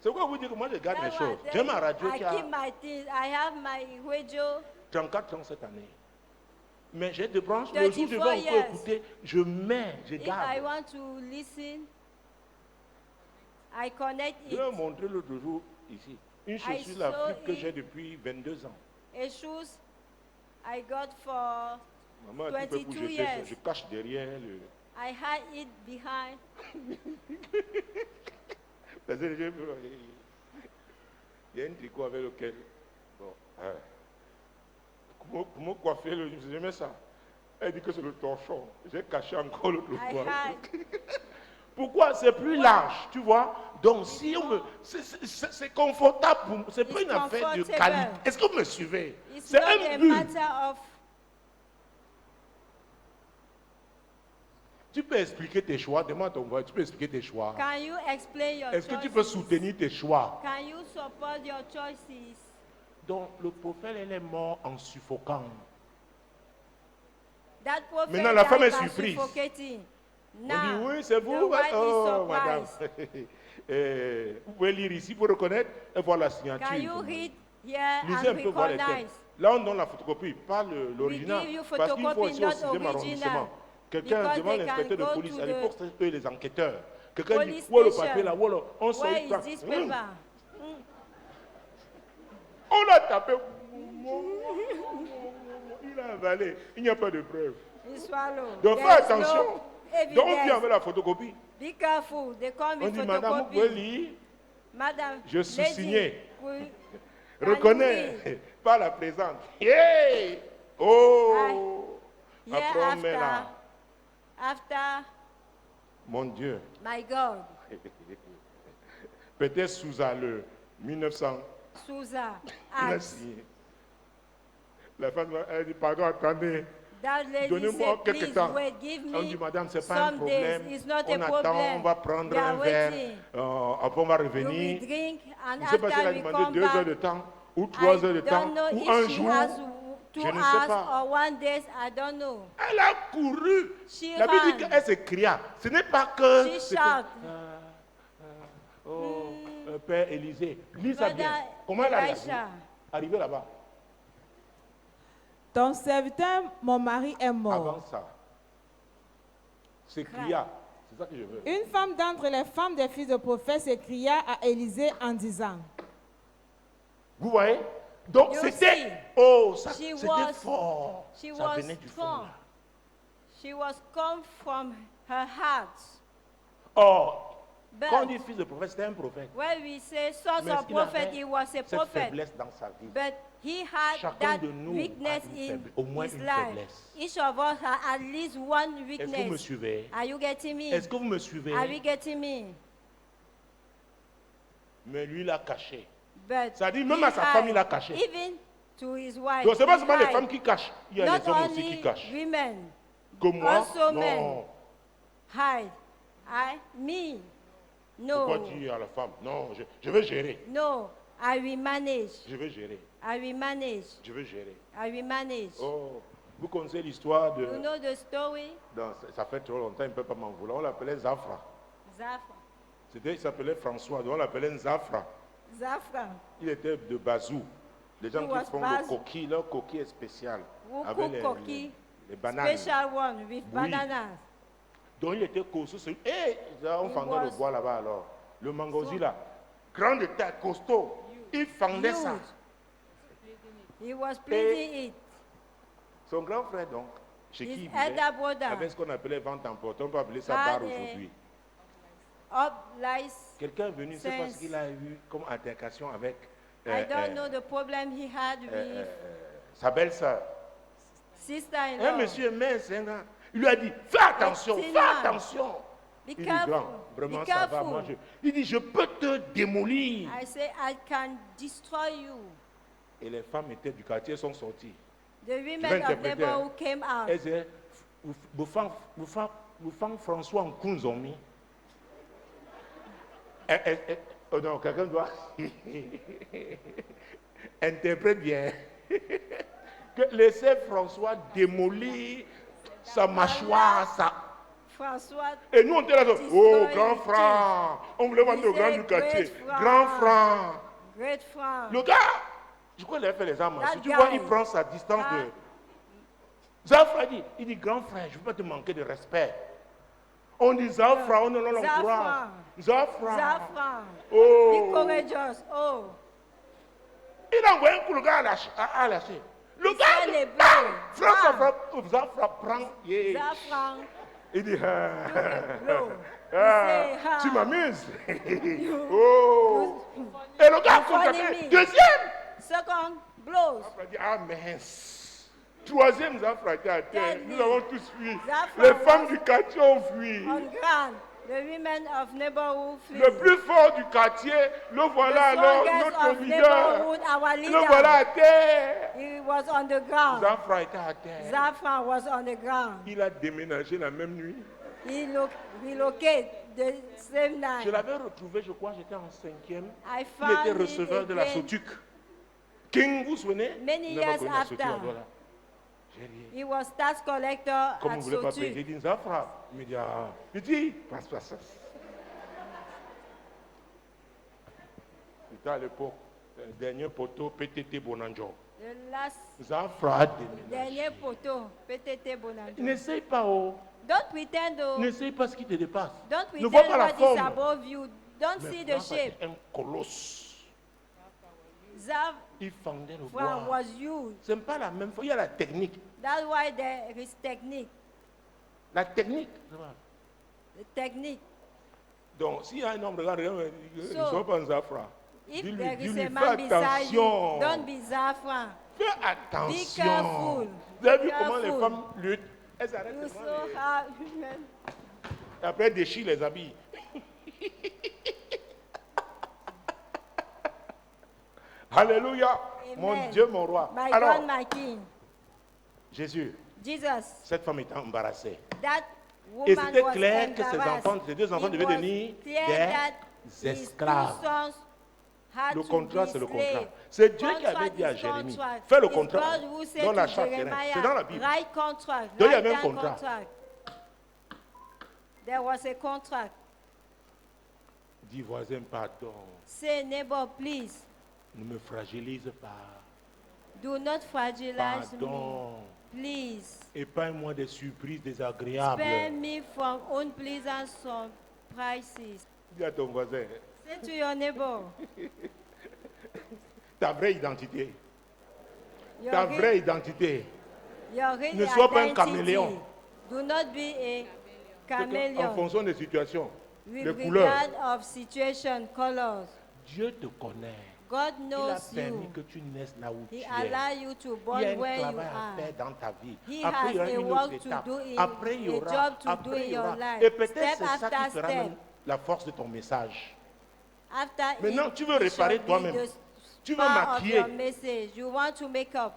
C'est pourquoi vous dites que moi je garde les That's why choses. I J'ai ma radio I qui a keep my things. I have my radio. 34 ans cette année. Mais j'ai des branches. Le jour où je vais 34 encore years. écouter, je mets, je If I garde. want to listen, I connect Je it. vais montrer l'autre jour ici. Une chaussure d'Afrique que it. j'ai depuis 22 ans. A shoes I got for Maman a dit que pour 22 jeter ça, years. je cache derrière le. I had it behind. Parce que il y a un tricot avec lequel. Bon, pour me coiffer, je mets ça. Elle dit que c'est le torchon. J'ai caché encore l'autre I fois. had. Pourquoi? C'est plus large, tu vois. Donc, si on me. C'est confortable pour moi. C'est pas It's une affaire de comfortable. qualité. Est-ce que vous me suivez? It's C'est not un a but. matter of. Tu peux expliquer tes choix. Demande à ton voisin, tu peux expliquer tes choix. Can you explain your Est-ce que choices? tu peux soutenir tes choix? Can you support your choices? Donc, le prophète, elle est mort en suffoquant. That prophet Maintenant, la femme died est by surprise. suffocating. On dit, Now, oui, c'est the vous. wife Oh, is madame. surprised. Vous pouvez lire ici pour reconnaître et voir la signature. Can you read here Lisez un and peu, voir les recognize? textes. Là, on donne la photocopie, pas l'original. give you Parce qu'il faut photocopy, aussi not autoriser original. l'enregistrement. Quelqu'un Because demande they can l'inspecteur de go police. to À the l'époque, c'était eux les enquêteurs. Quelqu'un dit, police où est le station. papier là? Où est le... On sort Where une is trace. this paper? On a tapé. Il a avalé. Il n'y a pas de preuve. He swallowed. Donc, fais There is attention. no Donc, on vient evidence. avec la photocopie. Be careful. They call On me dit, madame, vous pouvez photocopy. lire. Madam, Je suis lady, signé. will- can you Reconnais read? par la présente. Yeah! Oh! Here Après, on met là. after, Mon Dieu. my God, Peut-être sous le 1900. Susa Il a asked. signé. La femme elle dit, pardon, attendez. That lady Donnez-moi said, quelques please temps. wait, give On dit, me madame, c'est pas un some days. problème. It's not On a attend, problem. on va prendre We are un verre. waiting. Après, on va You will revenir. drink, and Je ne sais pas si elle a after we demandé come 2 heures back, de temps, ou 3 heures de I temps, don't know ou un if she jour. has 2 Je ne sais hours pas. or 1 day, I don't know. Elle a couru. She La Bible dit ran. qu'elle s'écria. Ce n'est pas que. She c'était- shout. Père Élisée. Lis ça bien. Brother Comment elle a réagi? Elisha. Arrivé là-bas. Ton serviteur, mon mari, est mort. Avant ça. S'écria. C'est ça que je veux. Une femme d'entre les femmes des fils de prophète s'écria à Élisée en disant, Vous voyez? Donc You c'était. see, Oh, ça, she c'était was- fort. she Ça was venait du fond. strong. Là. She was come from her heart. Or, But quand on dit fils de prophète, c'était un prophète. when we say son Mais of il prophet, avait he was a cette prophet. faiblesse dans sa vie. But he had Chacun that de nous weakness a une in faiblesse, au moins his une life. faiblesse. Each of us has at least one Est-ce que vous me weakness. suivez? Are you getting me? Est-ce que vous me suivez? Are we getting me? Mais lui l'a caché. But Ça dit, même he à sa femme, il a hide. caché. Even to his wife. Donc, ce n'est pas he seulement les hide. femmes qui cachent. Il y a Not les hommes aussi only qui cachent. women Comme moi, also non. men. hide. Me. Pourquoi No. dire à la femme, non, je vais gérer. No. I will manage. Je vais gérer. I will manage. Je vais gérer. I will manage. Oh, vous connaissez l'histoire de... You know the story? Ça fait trop longtemps, il ne peut pas m'en vouloir. On l'appelait Zafra. Zafra. Il s'appelait François, donc on l'appelait Zafra. Zafra. Il était de Bazou. Les gens He qui was font Bazou. le coquille, leur coquille est spécial. Who Avec cook les cookie? bananes. Special one with Oui. bananas. Donc il était costaud. Et on He fendait le was bois là-bas alors. Le mangozi là, grand de taille, costaud. Il fendait ça. Huge. He was pleasing it. Son grand frère donc, chez qui His il vivait, elder brother avait ce qu'on appelait vente en porte. On peut appeler ça had bar a- aujourd'hui. up lies. Quelqu'un est venu, c'est parce sense. qu'il a eu comme altercation avec I don't know the problem he had with sa belle-sœur. Un sister-in-law. monsieur mince, un grand, il lui a dit, fais attention, Petit fais man. attention. Be Il dit, careful. grand, vraiment Be ça va. careful. Moi, il dit, je peux te démolir. I say I can destroy you. Et les femmes étaient du quartier sont sorties. The women of interpréter, neighborhood came out. Elles disaient, vous faites François en Kunzomi. Oh non, quelqu'un doit interprète bien. Que laissez François démolir sa mâchoire, François, Et nous on était là, oh Destroy grand the frère, on voulait voir He le grand said, du quartier, great frère. grand frère. great friend. Le gars, je crois qu'il a fait les armes. That Si tu vois, guy. il prend sa distance Ah. de. Zafra dit, il dit, grand frère, je ne veux pas te manquer de respect. On dit Zafra, on l'encourage. Zafra. Zafran. Be Oh. courageous. Oh. Il a envoyé un coup, le gars a lâché. Le Il gars, fait les ah, bleus. Zafra prend. Yeah. Zafran. Il dit, blow. ah, He say, tu ah. m'amuses. Oh. Et le gars, You funny fait me. deuxième. Second, blows. Zafra dit, ah mince. Troisième, Zafra était à terre. Then Nous avons tous fui. Zafra Les femmes was du quartier ont fui. On ground. The women of neighborhood flee. Le plus fort du quartier, le voilà The alors, strongest notre of leader. neighborhood, our Le voilà à leader. terre. He was on the ground. Zafra était à terre. Zafran was on the ground. Il a déménagé la même nuit. He relocated the same Je night. l'avais retrouvé, je crois, j'étais en 5e. I Il found était him receveur de la again. Sotuc. King, vous vous souvenez? Many Vous n'avez pas years connu la Sotuc, after. voilà. J'ai dit, He was tax collector comme at vous ne voulez pas payer, Sotu. j'ai dit Zafra. Il me dit, ah. Il dit, passe. C'était à l'époque, le dernier poteau PTT Bonanjo. The last Zafra a déménagé. dernier photo, PTT Bonanjo. N'essaye pas, oh. Don't pretend, oh. N'essaye pas ce qui te dépasse. Don't Ne vois pretend pas la what is forme. above you. Don't Mais see the Zafra shape. était un colosse. Zafran Il fendait le bois. was huge. Ce n'est pas la même fois. Il y a la technique. That's why there is technique. La technique. The technique. Donc, s'il y a un homme, regarde, ils ne So, sont pas en Zafra. If Dis-lui, there is dis-lui, a fais man beside you, attention. don't be Zafran. Fais attention. careful. Vous avez vu Be comment les careful. femmes luttent? Elles arrêtent You devant so les- have women. Et après, elles déchirent les habits. Alléluia. Mon Amen. Dieu, mon roi. My Alors, God, my King. Jésus, Jesus, cette femme était embarrassée. that Et woman c'était was clair que embarrassed. ces deux enfants It devaient was devenir clear that des his two esclaves. sons had Le to contrat, be c'est le slaves. contrat. C'est Dieu qui Contract avait dit à is Jérémie, contract. fais le It's contrat God who said dans la to charte Jeremiah, terrestre. C'est dans la Bible. Write contract. Donc, il y write avait un down contrat. There was a contract. Dis voisin, pardon, Say, neighbor, please, ne me fragilise pas. do not fragilize Pardon. me. Please, Épargne-moi des surprises désagréables. spare me from unpleasant surprises. Dis à ton voisin, Say to your neighbor, ta vraie identité. your Ta real- vraie identité. your real Ne sois pas un identity. caméléon. Do not be a En chameleon fonction des situations, with des couleurs. regard of situation, colors. Dieu te connaît. God Il a knows permis you. que tu naisses là où tu He es. allow you to Il y a born un where you travail à are. faire dans ta vie. He Après, il y has aura a une work autre to étape. do in- Après, il y a aura. job to do Après, in il y your aura. life. Et peut-être Step c'est ça after qui fera step. même la force de ton message. After Maintenant, it, tu veux it réparer shall be toi-même. the Tu vas part of your maquiller. message. You want to make up.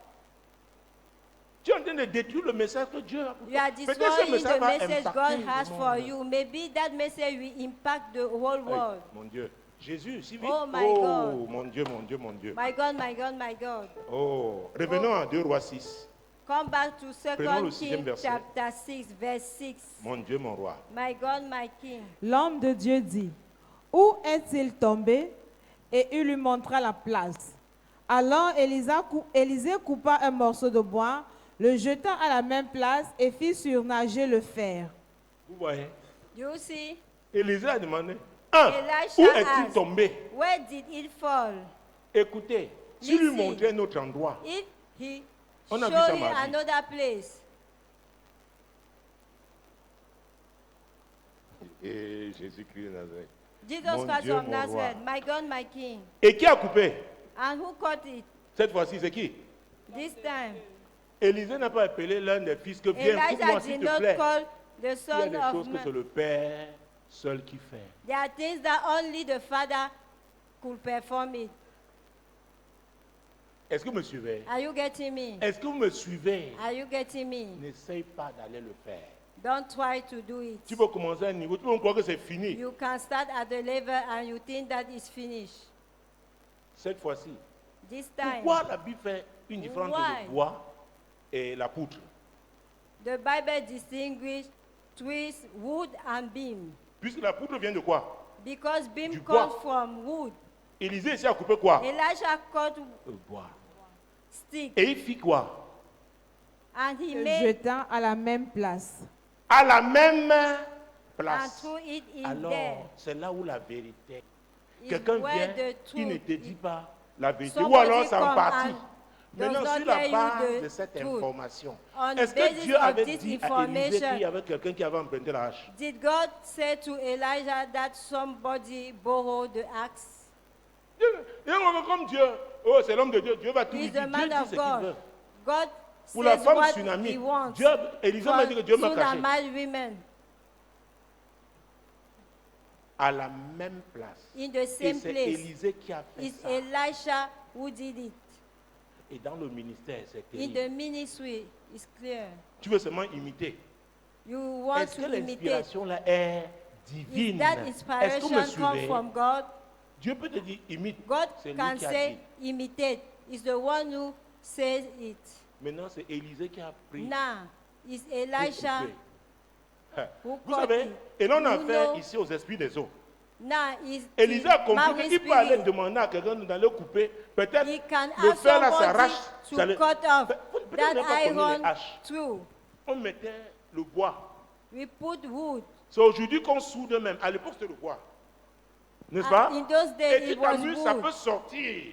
Tu es en train de détruire le message que Dieu a pour You are toi. Peut-être ce destroying message the va message God impacter has le for monde. you. Maybe that message will impact the whole Aïe, world. mon Dieu. Jésus, si vite. Oh my God. Mon Dieu, mon Dieu, mon Dieu. My God, my God, my God. Oh, revenons à 2 Rois 6. Come back to Prenons le 2 sixième Kings verset. chapter 6, verse 6. Mon Dieu, mon roi. My God, my King. L'homme de Dieu dit, où est-il tombé? Et il lui montra la place. Alors Élisée coupa un morceau de bois, le jeta à la même place et fit surnager le fer. Vous voyez? You see, Élisée a demandé. Elisha Où est-il asked, tombé? where did it fall? Écoutez, si lui Listen. montrait un autre endroit, If he On a vu showed ça you mardi. another place, et Jésus-Christ de Nazareth. Jesus Mon Christ Dieu, of mon Nazareth, roi. my God, my King. Et qui a coupé? And who caught it Cette fois-ci, c'est qui? this time? Élisée n'a pas appelé l'un des fils que viens, Elijah coupe-moi s'il did te not plaît. call the Il y a son des of choses que c'est man. le Père seul qui fait. There are things that only the Father could perform it. Est-ce que vous me suivez? Are you getting me? Est-ce que vous me suivez? Are you getting me? N'essaye pas d'aller le faire. Don't try to do it. Tu peux commencer à un niveau, tu peux croire que c'est fini. You can start at the level and you think that is finished. Cette fois-ci, This time, pourquoi la Bible fait une différence entre Why? le bois et la poutre? the Bible distinguishes twists, wood and beam. Puisque la poutre vient de quoi? Because beam Du bois. comes from wood. Élisée ici a coupé quoi? Elijah cut Le bois. stick Et il fit quoi? and he Le made jetant à la même place. À la même and place. threw it in Alors, there. c'est là où la vérité. Is Quelqu'un where vient, the il ne truth te dit is. pas la vérité. Ou Somebody alors c'est en come partie. and Maintenant, does not sur la tell you base the de cette truth. information, On est-ce que basis Dieu of avait this dit à Élisée information, qu'il y avait quelqu'un qui avait emprunté la hache? Did God say to Elijah that somebody borrowed the axe? Il y a un homme comme Dieu. Oh, c'est l'homme de Dieu. Dieu va tout lui He's dire. the Dieu man dit of ce qu'il God. veut. God Pour la says femme what tsunami, he wants. Dieu, Élisée m'a dit que Dieu m'a For caché. married women À la même place. in the Et same c'est place. Élisée qui a fait It's ça. Elisha who did it. Et dans le ministère, c'est In terrible. the ministry, it's clear. Tu veux seulement imiter. You want Est-ce que to imitate. l'inspiration là est If divine? that Est-ce que vous me inspiration comes suivez? from God, Dieu peut te dire imite. God C'est lui can qui a say dit. imitate. It's the one who says it. Maintenant, c'est Élisée qui a pris. Now, it's pour Elisha couper. Hein. who Vous caught savez, it. et l'on a You affaire know, ici aux esprits des eaux. Now, it's Élisée a the compris marine qu'il peut aller spirit. demander à quelqu'un d'aller couper. Peut-être He can le ask fer là somebody s'arrache. to ça le- cut off Peut-être that même pas qu'on ait les iron haches. through. On mettait le bois. We put wood. C'est aujourd'hui qu'on soude même. À l'époque, c'était le bois. N'est-ce And pas? in those Et days, tu it was t'amuses, ça wood. peut sortir.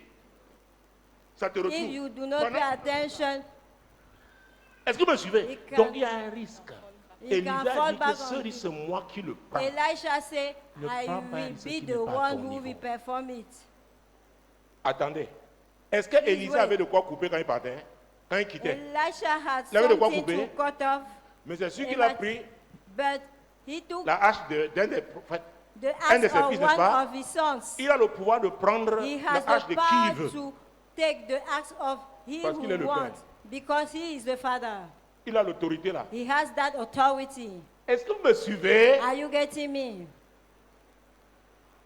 Ça te If retrouve. you do not Pendant- pay attention, Est-ce que vous me suivez? It can- Donc il y a un risque. it Élisée can a fall dit back que on ce you. risque, c'est moi qui le prends. Elisha said, Ne I prends pas will ce be qui the n'est pas à ton one who niveau. will perform it. Attendez. Est-ce que Élisée wait. avait de quoi couper quand il partait? Quand il quittait? Elisha had Il avait de quoi something to couper? cut off, Mais c'est sûr qu'il Eli- a pris but he took la hache d'un des prophètes. the un de axe ses of fils, n'est-ce one pas? of his sons. Il a le pouvoir de prendre He la has hache the de qui power il veut. to take the axe of he Parce qu'il est who le wants, Père. because he is the father. Il a l'autorité là. He has that authority. Est-ce que vous me suivez? Are you getting me?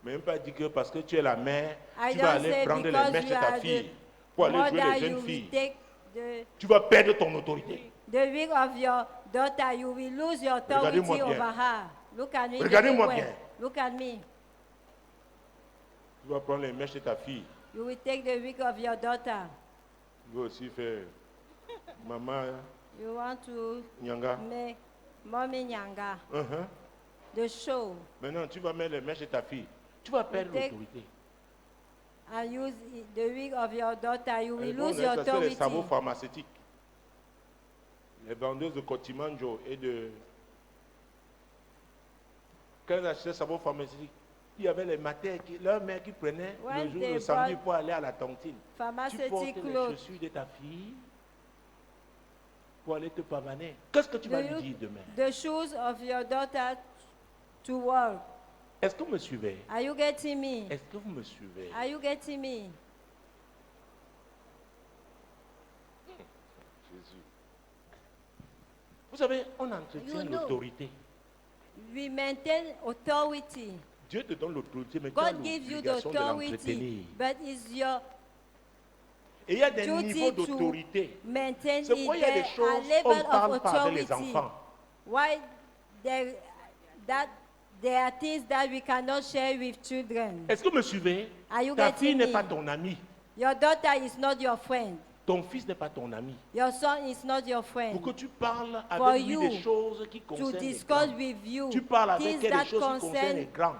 Même pas dit que parce que tu es la mère, I tu vas don't aller say prendre les because mèches de you ta are fille the pour aller jouer mother, les you jeunes will filles. take the Tu vas perdre ton autorité. wig of your daughter, you will lose your authority Regardez-moi bien. over her. Look at me. Regardez-moi very bien. well. Look at me. Tu vas prendre les mèches de ta fille. You will take the wig of your daughter. Tu vas aussi faire maman You want to Nyanga. make mommy nyanga Uh-huh. the show Maintenant, tu vas mettre les mèches de ta fille. Tu vas perdre take- l'autorité. and use the wig of your daughter. You will Et bon, lose on your a ça, c'est les authority. sabots pharmaceutiques. Les vendeuses de Cotimanjo et de... Quand ils achetaient savon pharmaceutique, il y avait les matères, leur mère qui prenait When le jour they de samedi bought pour aller à la tontine. Tu portes Pharmaceutical les clothes. chaussures de ta fille pour aller te pavaner. Qu'est-ce que tu Do vas you- lui dire demain? The shoes of your daughter to work. Est-ce que vous me suivez? Are you getting me? Est-ce que vous me suivez? Are you getting me? Vous savez, on entretient You know. l'autorité. We maintain authority. Dieu te donne l'autorité, mais tu as God gives you the l'obligation de authority, l'entretenir. but it's your Et il y a des duty niveaux to d'autorité. maintain C'est it. pourquoi il y a des There choses are on ne levels parle of pas avec les authority. enfants. Why there are things that we cannot share with children. Est-ce que vous me suivez? Are you Ta getting fille n'est me? pas ton amie. Your daughter is not your friend. Ton fils n'est pas ton ami. Your son is not your friend. Pour que tu parles For avec lui you des choses qui To concernent les discuss grands. with you Tu parles avec things elle that des choses qui concernent les concern grands.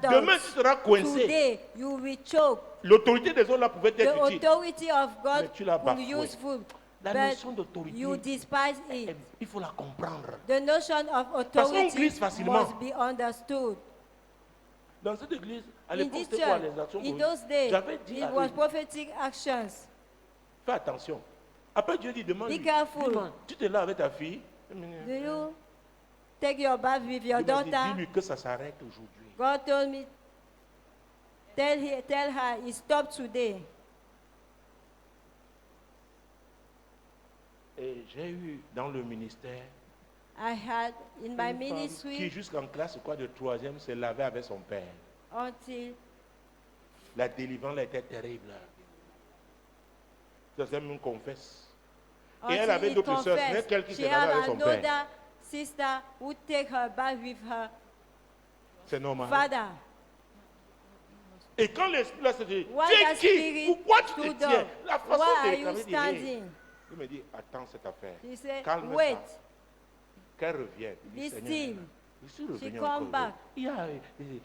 Demain, adults. tu seras coincé. Today, you will choke. L'autorité des autres là pouvait The être utile. authority of God Mais tu l'as will bafoué. useful, La notion but d'autorité, you despise it. il faut la comprendre. The notion of Parce qu'on authority glisse facilement. must be understood. Dans cette église, à In l'époque, this c'était quoi church, les actions in prophétiques? those days, J'avais dit it à was lui, prophetic actions. fais attention. Après Dieu dit, demande. Be careful. Tu te là avec ta fille. Do you take your bath with your Dieu m'a dit, daughter? dis-lui que ça s'arrête aujourd'hui. God told me, tell her it stopped today. Et j'ai eu dans le ministère I had in my une femme qui ministry jusqu'en classe quoi, de 3e se lavait avec son père. until La délivrance était terrible. Ça me confesse. Et elle avait it d'autres sœurs, confessed. mais qu'elle qui She se lavait had avec son père. another sister who take her bath with her C'est normal. father. Et quand l'esprit là se dit, Why tu es that qui? spirit Pourquoi tu te stood tiens? up? La façon Why de are you réclamer dit, standing? il me dit, attends cette affaire. He said, Calme wait. ça. Qu'elle revienne. Il dit, Be Seigneur, still. je suis revenu She encore. come back. Il y a,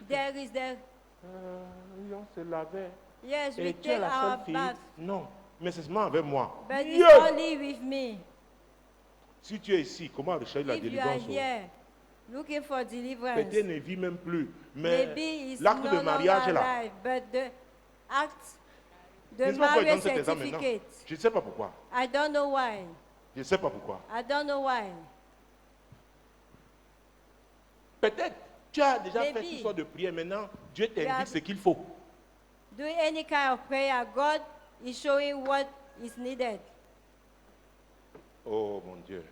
There is the on se lavait. yes, we Et tu es take la our seule fille? bath, Non, mais c'est seulement avec moi. but it's Yeah. only with me. Si tu es ici, comment rechercher la If you are délivrance? here looking for deliverance, Peut-être ne vit même plus. Mais maybe it's no l'acte de longer mariage est là. alive, but the act, the Je ne sais pas pourquoi il donne marriage cet exemple maintenant. certificate, Je ne sais pas pourquoi. I don't know why. Je ne sais pas pourquoi. I don't know why. Peut-être tu as déjà fait Maybe. toutes sortes de prières. Maintenant, Dieu Yeah. t'indique ce qu'il faut. Doing any kind of prayer, God is showing what is needed. Oh mon Dieu.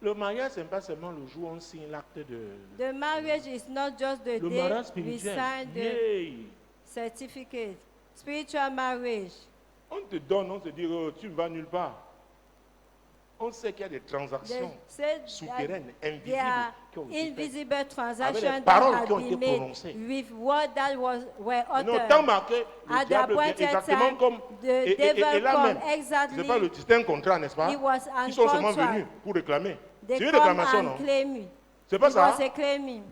Le mariage, ce n'est pas seulement le jour où on signe l'acte de. The marriage is not just the Le day mariage we spirituel. sign the Yay. certificate. Spiritual marriage. On te donne, on te dit, oh, tu ne vas nulle part. On sait qu'il y a des They transactions said souterraines, there invisibles, are qui ont été faites. invisible transactions paroles that qui ont have été been made prononcées. with words that were Non, uttered. tant marqué, le At the diable vient appointed exactement time, comme. the Et devil là come même, exactly. c'est pas c'était un contrat, n'est-ce pas? It was a Ils sont seulement contract. venus pour réclamer. They C'est une come réclamation, and non? claim it. C'est pas It ça? was a claiming.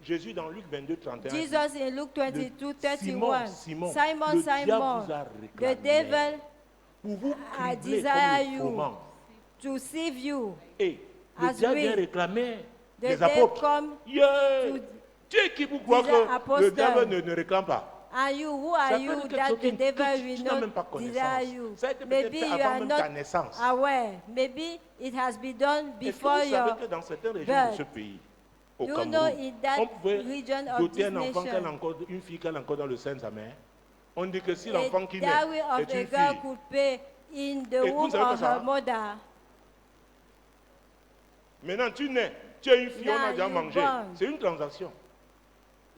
Jésus dans Luc 22, 31. dit, Jesus in Luke 22, 31. Simon, Simon, le diable Simon, vous a the réclamé devil pour vous I cribler desire comme le you. froment. to save you. Et le As diable we- vient réclamer The les devil apôtres. come Yeah. to Tu es qui pour croire desire que apostles. le diable ne réclame pas? and you, who Ça are peut you dire quelque that chose the qui- devil tu will n'as même not pas desire connaissance. you? Ça a été peut-être Maybe fait you avant are même not ta naissance. aware. Maybe it has been done Est-ce que before vous savez your que dans certaines régions de birth, ce pays, au you Cameroun, know in that on pouvait region of doter this un enfant nation, qu'elle a encore, une fille qu'elle a encore dans le sein de sa mère. On dit que si a l'enfant qui naît dowry est of a une girl fille, could pay in the Et vous womb savez pas of ça? her mother. maintenant tu nais, tu es une fille, on Now a déjà you mangé. born. C'est une transaction.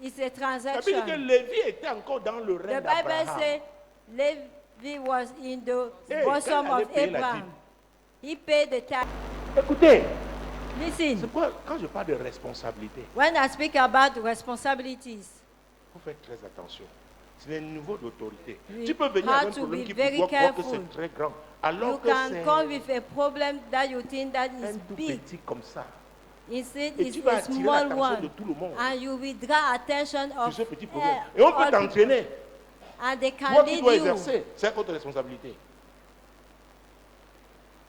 It's a Ça veut dire transaction. que Lévi était encore dans le The règne Bible d'Abraham. says Levi was in the Hey, bosom quand elle of allait payer la Abraham. He paid the tax. Écoutez, Listen, c'est quoi, quand je parle de responsabilité, when I speak about responsibilities, il faut faire très attention. C'est un niveau d'autorité. We Tu peux venir have avec un to problème be qui very peut croire que careful. c'est très grand, you alors que can c'est come with a problem that you think that un is tout big. petit comme ça. Instead, Et it's tu vas a attirer small l'attention de one. tout le monde And you will draw attention sur of ce petit problème. eh, Et on peut all people. t'entraîner. And they Toi can qui lead dois you exercer, c'est votre responsabilité.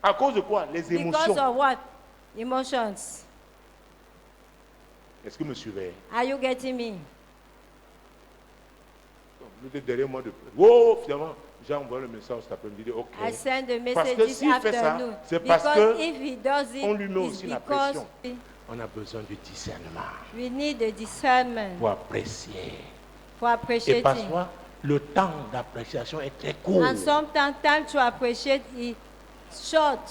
À cause de quoi? Les because émotions. of what? Emotions. Est-ce que vous me suivez? Are you getting me? Vous êtes derrière moi de oh, finalement, j'ai envoyé le message cet après-midi. Ok. I send the Parce message que this s'il fait ça, afternoon. c'est parce Because que if he does it, on lui met it's aussi la because pression. On a besoin de discernement we need the discernment pour apprécier. for Et appreciating. parfois, le temps d'appréciation est très court. And sometimes time to appreciate is short.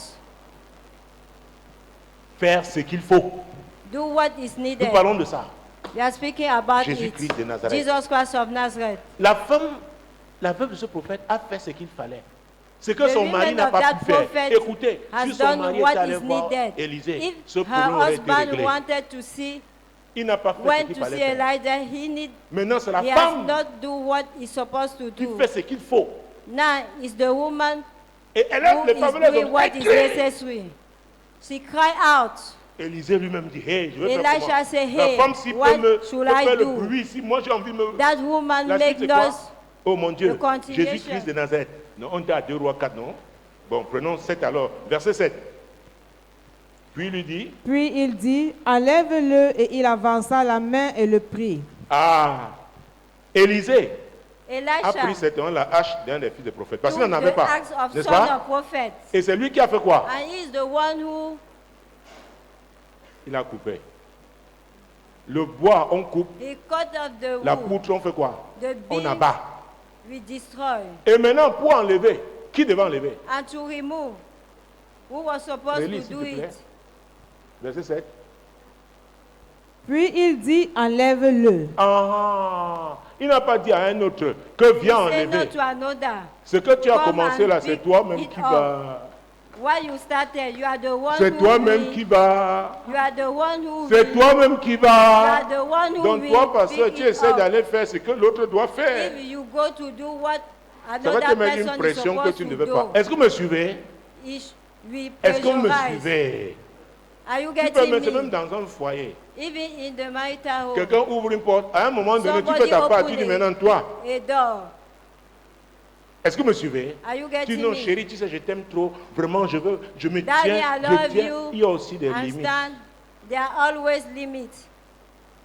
faire ce qu'il faut. Do what is Nous needed. parlons de ça. We are speaking about Jésus-Christ de it. Nazareth. Jesus Christ of Nazareth. La veuve de ce prophète a fait ce qu'il fallait. Ce que The son mari women n'a of pas that pu faire. prophet Écoutez, has si son done mari what était allé is voir needed. Élisée, If ce her problème aurait été husband réglé. wanted to see, Il n'a pas fait ce went qu'il to fallait see faire. Elijah, Maintenant, c'est la he has femme not do what he's supposed to qui do. fait ce qu'il faut. Now it's the woman Et elle aime who les is femmes, elles doing ont what is écrit. necessary. She cried out. Élisée lui-même dit, hey, je vais faire Elisha comment? said, La hey, femme, si what peut should me I faire le do? bruit, si moi j'ai envie de me... That woman La suite, make c'est quoi? noise. Oh mon Dieu, The continuation. Jésus-Christ de Nazareth. Non, on était à 2 Rois 4, non? Bon, prenons 7 alors. Verset 7. Puis il lui dit, Puis il dit, enlève-le, et il avança la main et le prit. ah, Élisée a pris Elisha cette la hache d'un des fils des prophètes. Parce qu'il took n'en avait the pas, axe of n'est-ce son pas? of prophets. Et c'est lui qui a fait quoi? And he is the one who Il a coupé. Le bois, on coupe. he cut off the La wood. poutre, on fait quoi? The On beam abat. we destroy. Et maintenant, pour enlever, qui devait enlever? And to remove, who was supposed Relis, to s'il do te plaît. it? Verset 7. Puis il dit, enlève-le. Ah, il n'a pas dit à un autre que viens Say no enlever. to another. Ce que tu as Come commencé and là, c'est pick toi-même it qui up. vas. Why you started, you are the one C'est who toi-même will- qui vas. You are the one who C'est will- toi-même qui You vas. are the one who Donc will toi, pasteur, pick tu it essaies up. d'aller faire ce que l'autre doit faire. If you go to do what Ça va another te mettre une person is pression que supposed tu ne to devais pas. do, Est-ce que vous me suivez? we Est-ce que vous me pressurize. suivez? Are you Tu peux getting mettre même me? dans un foyer. Even in the marital home, Quelqu'un ouvre une porte. À un moment donné, tu somebody fais ta part. open Tu dis maintenant, toi, a door. est-ce que vous me suivez? Are you Tu dis getting non, me? chérie, tu sais, je t'aime trop. Vraiment, je me Daddy, tiens. I Je love tiens. you. Il y a aussi des limites. Understand? There are always limits.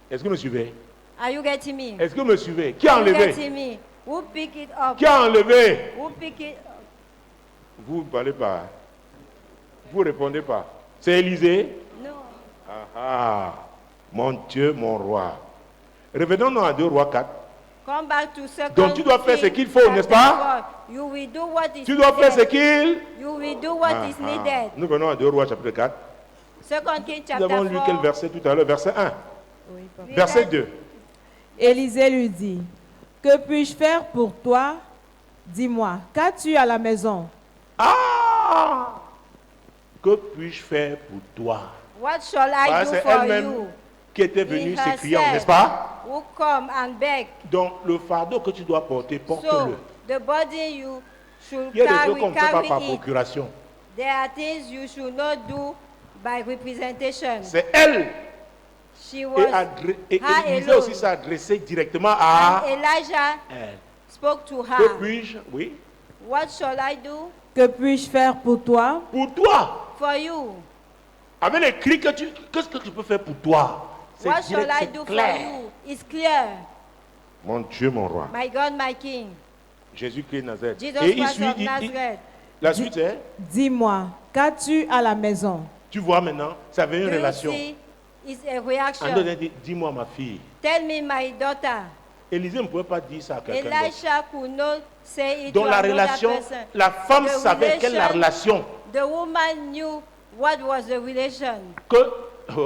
Est-ce que vous me suivez? Are you getting me? Est-ce que vous me suivez? Qui a Are you enlevé? getting me? Who pick it up? Qui a enlevé? Who pick it up? Vous ne parlez pas. Vous ne répondez pas. C'est Élisée? No. Ah ah. Mon Dieu, mon roi. Revenons à 2 Rois 4. Come back to second. Donc tu dois faire ce qu'il faut, Kings n'est-ce pas? chapter 4. You will do what is Tu dois faire ce needed. qu'il... You will do what is Ah, ah. needed. Nous venons à 2 Rois chapitre 4. Second King Nous chapter avons lu quel 4. verset tout à l'heure? Verset 1. We Verset read- 2. Élisée lui dit, que puis-je faire pour toi? Dis-moi, qu'as-tu à la maison? Ah! Que puis-je faire pour toi? What shall I Voilà, do c'est for elle-même you? qui était venue He s'écriant, herself n'est-ce pas? Who come and beg. Donc le fardeau que tu dois porter, So porte-le. the body you should Il y a des trucs qu'on carry, ne fait pas carry par it. procuration. There are things you should not do by representation. C'est elle. She Et, was et her Élisée alone. aussi s'est adressé directement à And Elijah elle. spoke to Que her. puis-je? Oui. What shall I do Que puis-je faire pour toi? Pour toi. for you? Avec les cris que tu... Qu'est-ce que tu peux faire pour toi? C'est What direct, shall I c'est do for clair. you? It's clear. Mon Dieu, mon roi. My God, my King. Jésus-Christ de Nazareth. Jesus Et il Christ suit, of Nazareth. la suite c'est, Dis-moi, qu'as-tu à la maison? tu vois maintenant, ça avait une Do you relation. see? It's a En reaction. d'autres dit, dis-moi ma fille. Tell me, my daughter. Élisée ne pouvait pas dire ça à quelqu'un d'autre. Elisha could not say it Donc to la another relation, person. la femme The savait quelle est la relation The woman knew what was the relation. que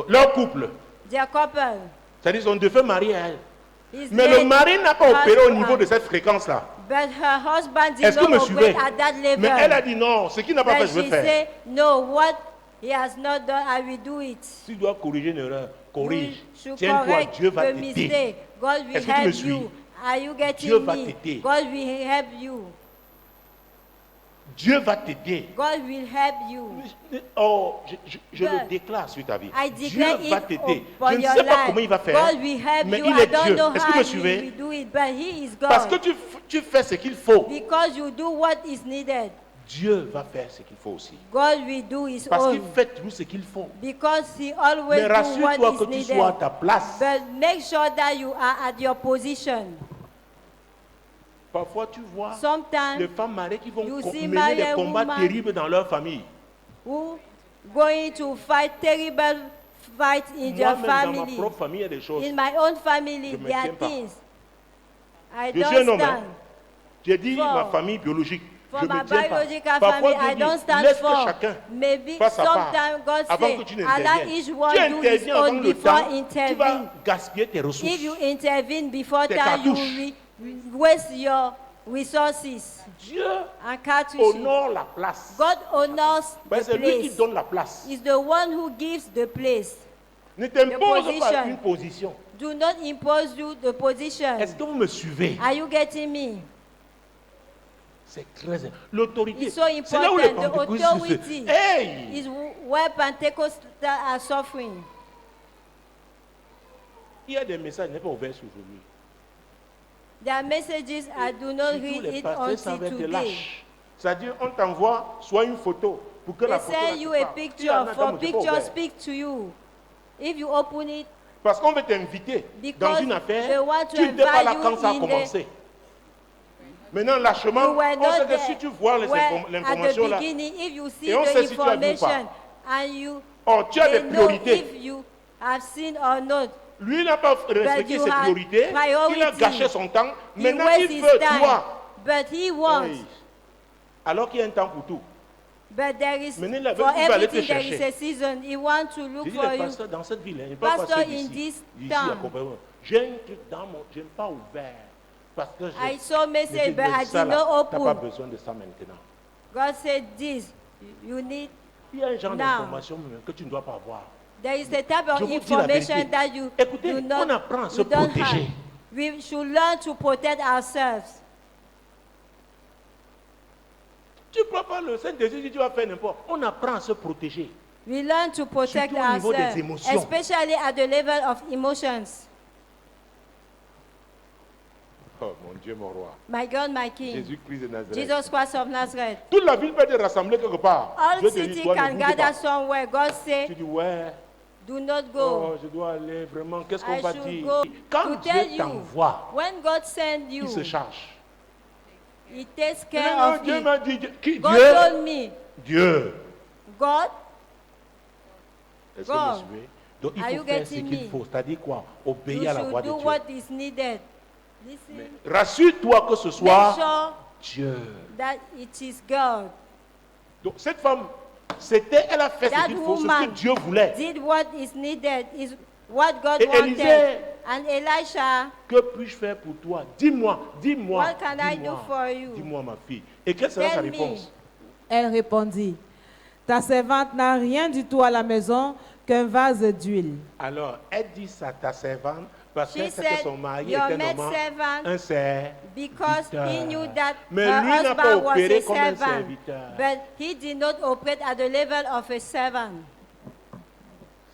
leur couple, Their couple. c'est-à-dire son défunt mari à elle. His Mais le late mari n'a pas opéré au niveau husband. de cette fréquence-là. But her husband did Est-ce que vous not me obey suivez? at that level. Mais elle a dit non, ce qu'il n'a pas fait, But je vais she faire. said, no, what he has not done, I will do it. Si tu dois corriger une erreur, corrige. You should Tiens-toi, correct Dieu va the t'aider. mistake. God will Est-ce que tu me help suis? you. Are you getting Dieu va me? t'aider. God will help you. Dieu va t'aider. God will help you. Oh, je le God. déclare sur ta vie. I Dieu declare va it t'aider. upon Je ne your sais pas life. comment il va faire, God will help mais you. il I est don't Dieu. know Est-ce que how me he suivez? will do it, but he is God. Parce que tu fais ce qu'il faut. Because you do what is needed, Dieu va faire ce qu'il faut aussi. God will do his Parce qu'il own. fait tout ce qu'il faut. Because he always Mais do rassure-toi what que is tu needed. sois à ta place. But make sure that you are at your position. Parfois, tu vois les Sometimes femmes mariées qui vont you see mener des married combats woman terribles dans leur famille. who going to fight terrible fights in their Moi-même, dans ma family. propre famille, il y a des choses. In my own family, Je me there are tiens pas. things I Je suis un don't homme. Hein. stand. J'ai dit Fort. ma famille biologique. For je my me tiens pas. biological Parfois, family, I Dieu don't dit, stand laisse que for. chacun Maybe fasse sa part sometimes God avant say, que tu allow n'interviennes. each Tu one do his interviens avant own le before temps, tu intervene. vas gaspiller tes ressources. If you intervene before Tes time, you cartouches. will waste your resources Dieu and cartridges. honore la place. God honors Ben, the c'est lui qui place. donne la place. He's the one who gives the place. Ne t'impose pas position. une position. Do not impose you the position. Est-ce que vous me suivez? Are you getting me? C'est très... L'autorité. It's so C'est là où les important. The pentecôtistes se... authority Hey! is where Pentecostals are suffering. Il y a des messages qui n'est pas ouverts aujourd'hui. There are messages I do not Surtout read les it pasteurs, ça until va être today. lâche. C'est-à-dire, on t'envoie soit une photo pour que They la photo... là, send tu you a parles. Il y picture en a for dans mon Dieu, pas picture ouvert. speak to you. If you open it, Parce qu'on veut t'inviter dans Because une they affaire, want to tu n'étais pas là invite quand you ça a in commencé. Maintenant, lâchement, you were on not sait que there si tu vois where at the l'information là, beginning, if you see Et on the sait si tu as vu ou pas. information and you oh, tu as they des know priorités. if you have seen or not. Lui n'a pas respecté you ses had priorités, il a priority. gâché son temps. He Maintenant, wastes il his veut time, toi. but he wants. Hey. Alors qu'il y a un temps pour tout. But there is Maintenant, il a- for il va aller te everything there is chercher. a season. He wants to look J'ai dit, for les you. pasteurs dans cette ville, hein, il ne peut Pastor, pas passer in d'ici. this D'ici, town. accompagnement. J'ai un truc dans mon... Je n'ai pas ouvert. Parce que I saw message, but I ça, did là, not tu n'as pas open. besoin de ça maintenant. God said this. You need. Il y a un genre Now. d'information que tu ne dois pas avoir. There is a type of Je vous dis la information vérité. that you Écoutez, do not. on apprend à se you don't protéger. have. We should learn to protect ourselves. Tu ne peux pas le Saint-Esprit, tu vas faire n'importe. On apprend à se protéger. We learn to protect Surtout au niveau des ourselves, émotions. especially at the level of emotions. Oh mon Dieu, mon roi. My God, my King, Jésus-Christ de Nazareth. Jesus Christ of Nazareth. Toute la ville peut être rassemblée quelque part. All Dieu te dit, city toi, ne can bouge gather pas. somewhere. God Tu say, dis, ouais, do not oh, go. je dois aller, vraiment, qu'est-ce qu'on I va should dire? go. Quand To tell Dieu you, t'envoie, when God sends you, il se charge. He takes Non, care non, of Dieu it. m'a dit, qui? God Dieu? told me, Dieu. God, Est-ce que vous God, me suivez? Donc il are faut you faire ce getting qu'il me? faut. C'est-à-dire quoi? you Obéir à la voix should de do Dieu. what is needed. Listen, Rassure-toi que ce make soit sure Dieu. that it is God. Donc cette femme, elle a fait That ce qu'il faut, c'est ce que woman Dieu voulait. did what is needed, is what God Et wanted. Élisée, And Elisha, que puis-je faire pour toi? Dis-moi, dis-moi. What can I dis-moi, do for you? Dis-moi, ma fille. Et quelle sera sa Tell me. réponse? Elle répondit, ta servante n'a rien du tout à la maison qu'un vase d'huile. Alors, elle dit ça à ta servante parce She qu'elle sait que said, son mari your était maid normalement servant, un serviteur. because he knew that Mais her lui n'a pas husband was opéré a comme un servant, serviteur. but he did not operate at the level of a servant.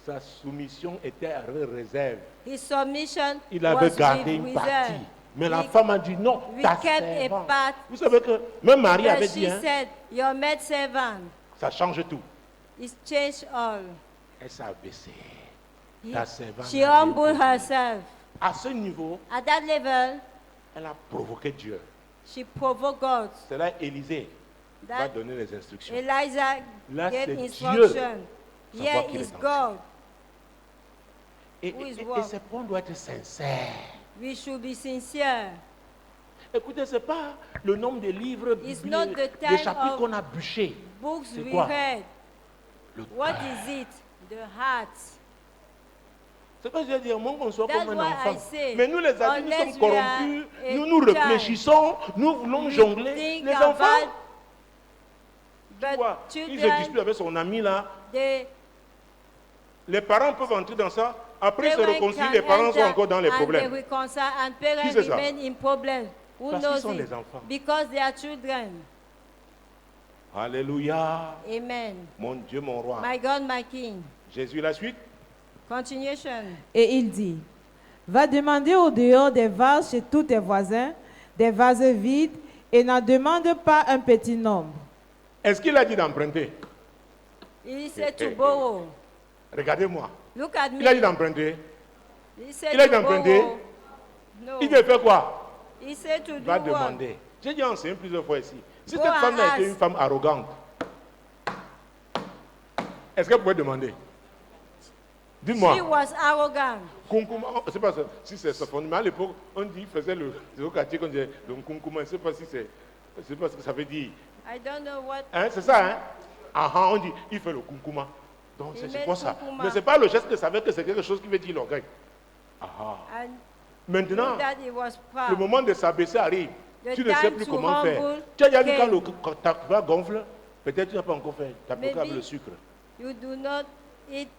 Sa soumission était à réserve. His submission Il avait was gardé with une reserve. partie. Mais la He- femme a dit non, we ta kept a servante. part. Vous savez que même Marie But avait she dit, hein, said, your maid servant ça change tout. is changed all. Elle s'est abaissée. He- Ta servante She n'a rien humbled fait. herself. À ce niveau, At that level, elle a provoqué Dieu. she provoked God. C'est là Élisée va That donner les instructions. Elijah Là, gave c'est instruction. Dieu. Here Savoir qu'il is est en God. Et, Who is et what? ces points doivent être sincères. We should be sincere. Écoutez, ce n'est pas le nombre de livres, It's bibliques, not the des time chapitres of qu'on a bûchés. Books C'est we quoi? read. Le What cœur. is it? The heart. C'est pas que je veux dire, moi qu'on soit That's comme un why enfant. I say, Mais nous les adultes, nous unless sommes we corrompus, are a nous nous child, réfléchissons, nous voulons jongler. Think Les enfants, about- tu but vois, il se children, dispute avec son ami là. they Les parents peuvent entrer dans ça. Après, ils se parents réconcilient, can les parents sont enter encore dans les and they problèmes. reconcile and Qui parents c'est ça? remain in problems. Who Parce qu'ils knows sont it? les enfants. Because they are children. Alléluia. Amen. Mon Dieu, mon roi. My God, my King. Jésus, la suite. Continuation. Et il dit, va demander au dehors des vases chez tous tes voisins, des vases vides, et n'en demande pas un petit nombre. Est-ce qu'il a dit d'emprunter? He said to borrow. Regardez-moi. Look at me. Il a dit d'emprunter. He said Il a to dit d'emprunter. borrow. No. Il veut faire quoi? He said to Il do va what? demander. J'ai dit enseigné plusieurs fois ici. Si Go cette and femme a été ask. une femme arrogante, est-ce qu'elle pouvait demander? She Dis-moi. was arrogant. Kunkuma, oh, c'est pas ça, si c'est ça, mais à l'époque, on dit, faisait le quartier qu'on disait, le kunkuma, je ne sais pas si c'est C'est parce que ça veut dire. I don't know what. Hein, c'est ça, hein? Ah, ah, on dit, il fait le kunkuma. Donc Il c'est met pour le ça. kunkuma. Mais c'est pas le geste que ça veut que c'est quelque chose qui veut dire l'orgueil. Ah, ah. And Maintenant, that it was proud. le moment de s'abaisser arrive. The Tu ne sais time plus to comment faire. humble Tu as déjà vu came. quand ta tabac gonfle, peut-être tu n'as pas encore fait tabac avec Maybe le sucre You do not eat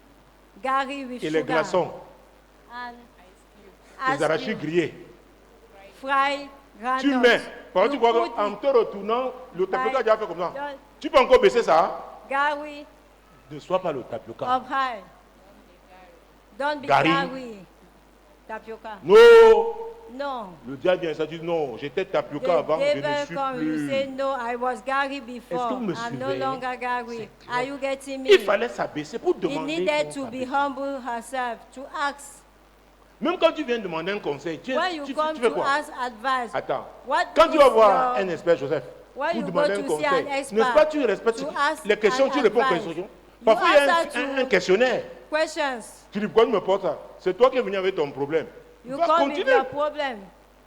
gari with et sugar. les glaçons, And les as arachides you grillés. fry Tu granules, mets. Par you contre, tu vois put qu'en te retournant, le tapioca a déjà fait comme ça. Don't- Tu peux encore baisser ça. Hein? gari Ne sois pas le tapioca. up high. Don't be Gari. gari. Tapioca. Non. No. Le diable vient et ça dit non, j'étais tapioca The avant, je ne devil suis come, you say plus. no, I was gari Est-ce before. que vous me I'm no suivez? longer gari. C'est Are you getting me? Il fallait s'abaisser pour He demander. needed qu'on to be s'abaisse. humble herself, to ask. Même quand tu viens demander un conseil, tu When you come fais to quoi? ask advice, Attends. what Quand tu is vas voir your- un expert, Joseph, when pour you demander go un to see conseil, an expert, n'est-ce pas, tu respectes to ask les questions, an tu réponds aux advice. questions. You Parfois, il y a answer to- un questionnaire. questions? Tu dis, pourquoi tu me portes ça? C'est toi qui es venu avec ton problème. You Va come with continuer. your problem.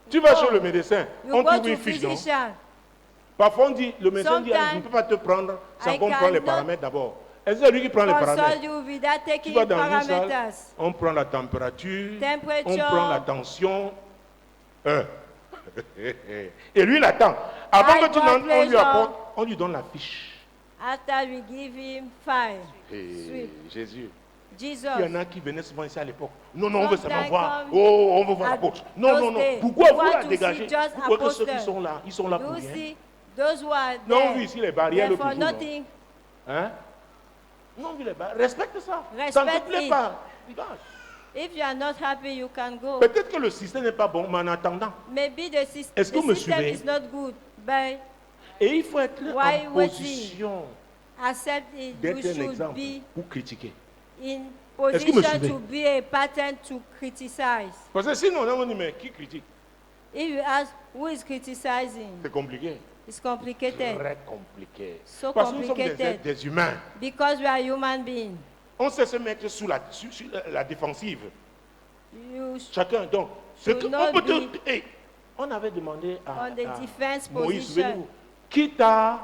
Tu vas Oh. chez le médecin, You on go trouve to une fiche, non? physician. Parfois, on dit, le médecin dit, ah, je ne Sometimes, peux pas te prendre sans I qu'on prenne les cannot paramètres d'abord. Est-ce que c'est lui qui prend les Consult paramètres? you without Tu taking vas dans une salle, parameters. on prend la température, on Temperature. prend la tension. Et lui, il attend. Avant High que tu blood n'entres, on lui pressure. apporte, on lui donne la fiche. After we give him 5. Et Sweet. Jésus. Jesus. Il y en a qui venaient souvent ici à l'époque. Non, non, on veut seulement Sometimes voir. come Oh, on veut voir at l'apôtre. Non, those non, non. days. Pourquoi You vous want la to dégagez? see just Pourquoi que ceux qui apostles. sont là, ils sont là pour You rien. see, those who are Non, on there, vit ici les barrières they're le for toujours. non. nothing. Hein? Non, on vit les barrières. Respecte ça. Ça ne Respect te plaît it. pas. Dégage. If you are not happy, you can go. Peut-être que le système n'est pas bon, mais en attendant. Maybe the, Est-ce que vous me system suivez? is not good, but Et il faut être Why en waiting? position accept it. You d'être un should exemple be pour critiquer. in Est-ce que vous me position suivez? to be a pattern to criticize. Parce que sinon, on dit, mais qui critique? If you ask who is criticizing, C'est compliqué. it's complicated. Très compliqué. So Parce que nous sommes complicated. des humains. Because we are human beings. On sait se mettre sur la défensive. You Chacun, donc, ce Should que not on peut be te... Hey, on avait demandé à, on the à defense Moïse, position. souvenez-vous, qui t'a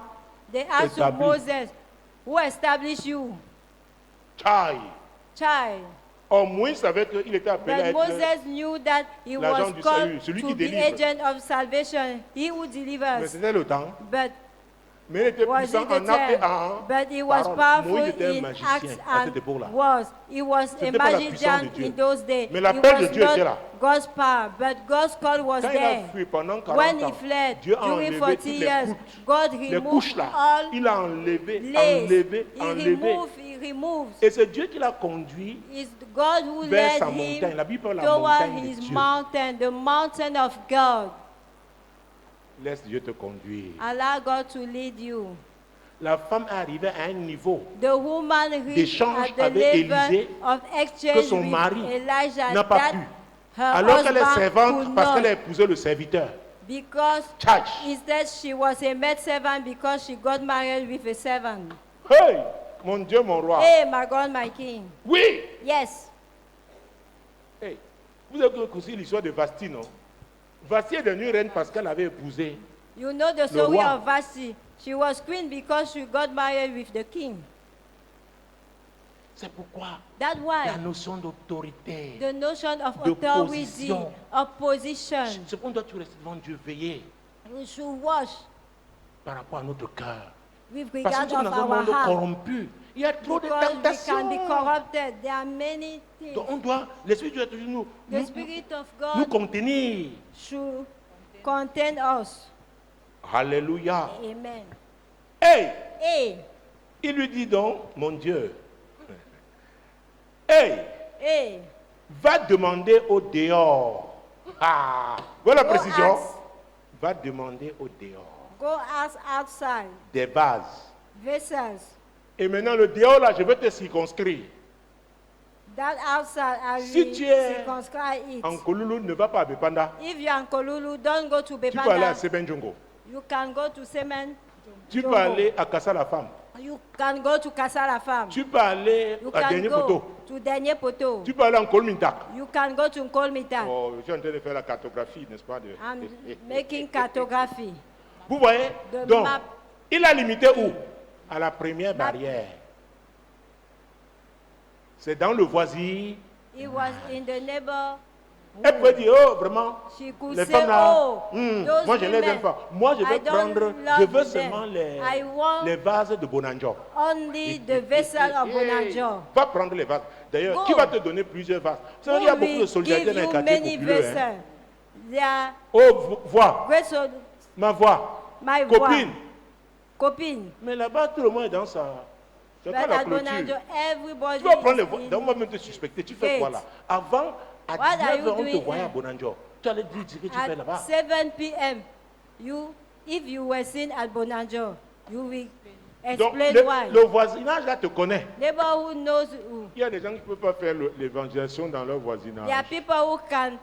They asked to établi. Moses, who established you? taille? Child. Or, Moïse savait qu'il était appelé à But être Moses knew that he l'agent was du called salut, celui to qui be délivre. agent of salvation, he who Mais delivers. c'était le temps. But Mais il était was puissant it the en acte et time? en But he was parole. powerful Moïse était un in magicien acts à and cette époque-là. words. He was a C'était pas la puissance magician de Dieu. in those days. Mais He l'appel de was Dieu était là. not God's power, but God's call was Quand il a there. fui pendant 40 When he ans, fled Dieu a during enlevé 40 toutes les years, croûtes, God les removed couches là. all Il a enlevé, lace. enlevé, He enlevé. removes. Et c'est Dieu qui l'a conduit It's God who vers led sa montagne. him La Bible parle de la toward montagne de his Dieu. mountain, the mountain of God. Laisse Dieu te conduire. Allow God to lead you. La femme est arrivée à un niveau The woman reached d'échange at the avec level Élisée of que exchange son with mari Elijah n'a pas that pu. her Alors qu'elle est husband servante could parce not, qu'elle a épousé le serviteur. because Charge. instead she was a maid servant because she got married with a servant. Hey, mon Dieu, mon roi. Hey, my God, my King. Oui. Yes. Hey, vous avez écouté l'histoire de Vasti, non? Vasti est devenue reine parce qu'elle avait épousé. You know the story roi. of Vashti. She was queen because she got married with the king. C'est pourquoi That's la why notion d'autorité. the notion of De authority, position. of position, C'est pourquoi on doit toujours rester devant Dieu, veiller we should watch par rapport à notre cœur. with Parce que regard nous sommes of dans un our monde heart. corrompu. Il y a trop de Because we can be tentations. corrupted. There are many things. Donc on doit, l'Esprit de Dieu doit toujours The Spirit of nous God contenir. should contain us. Alléluia. Amen. Hey, Hey, il lui dit donc, mon Dieu, hey, hey, va demander au dehors. Ah, voilà la Go précision. ask. Va demander au dehors go ask outside, des bases. vessels. Et maintenant, le dehors là, je vais te circonscrire. That outside, I Si will tu es circumscribe it. En Kolulu, ne va pas à Bepanda. If you are in Kolulu, don't go to Tu peux aller à Bepanda. Sebenjongo. You can go to Semen. Tu peux Jongo. aller à Kassa la femme. You can go to Kasala Farm. Tu peux aller You à can Dernier go Poteau. to Dernier Poteau. Tu peux aller en Kolmintak. You can go to Nkolmita. Oh, je suis en train de faire la cartographie, n'est-ce pas? I'm making cartography. Vous voyez? The Donc, map. il a limité où? À la première barrière. C'est dans le voisin. It was in the neighbor. Elle peut dire, oh, vraiment, She could les say, femmes là, oh, those moi je les women, aime pas. Moi je I vais don't prendre, love je veux them. seulement I want les vases de Bonanjo. only the vessel of Bonanjo. Va prendre les vases. D'ailleurs, Go. qui va te donner plusieurs vases? C'est vrai Who qu'il y a beaucoup de will solidarité give dans les you quartiers many populaires. Hein. vessels? They are Oh, voix, great ma voix, my copine. copine. Mais là-bas, tout le monde est dans sa... C'est But quoi la at Bonanjo, clôture? everybody Tu vas prendre les is voix. in- Donc, on va même te suspecter. Tu fais Gate. quoi là? Avant, à What are 19h, you on te doing voyait à here? Bonanjo. Tu allais dire ce que tu fais At là-bas. 7 p.m., if you were seen at Bonanjo, you will Donc, explain why. le voisinage là te connaît. Neighborhood knows who. Il y a des gens qui ne peuvent pas faire l'évangélisation dans leur voisinage. There are people who can,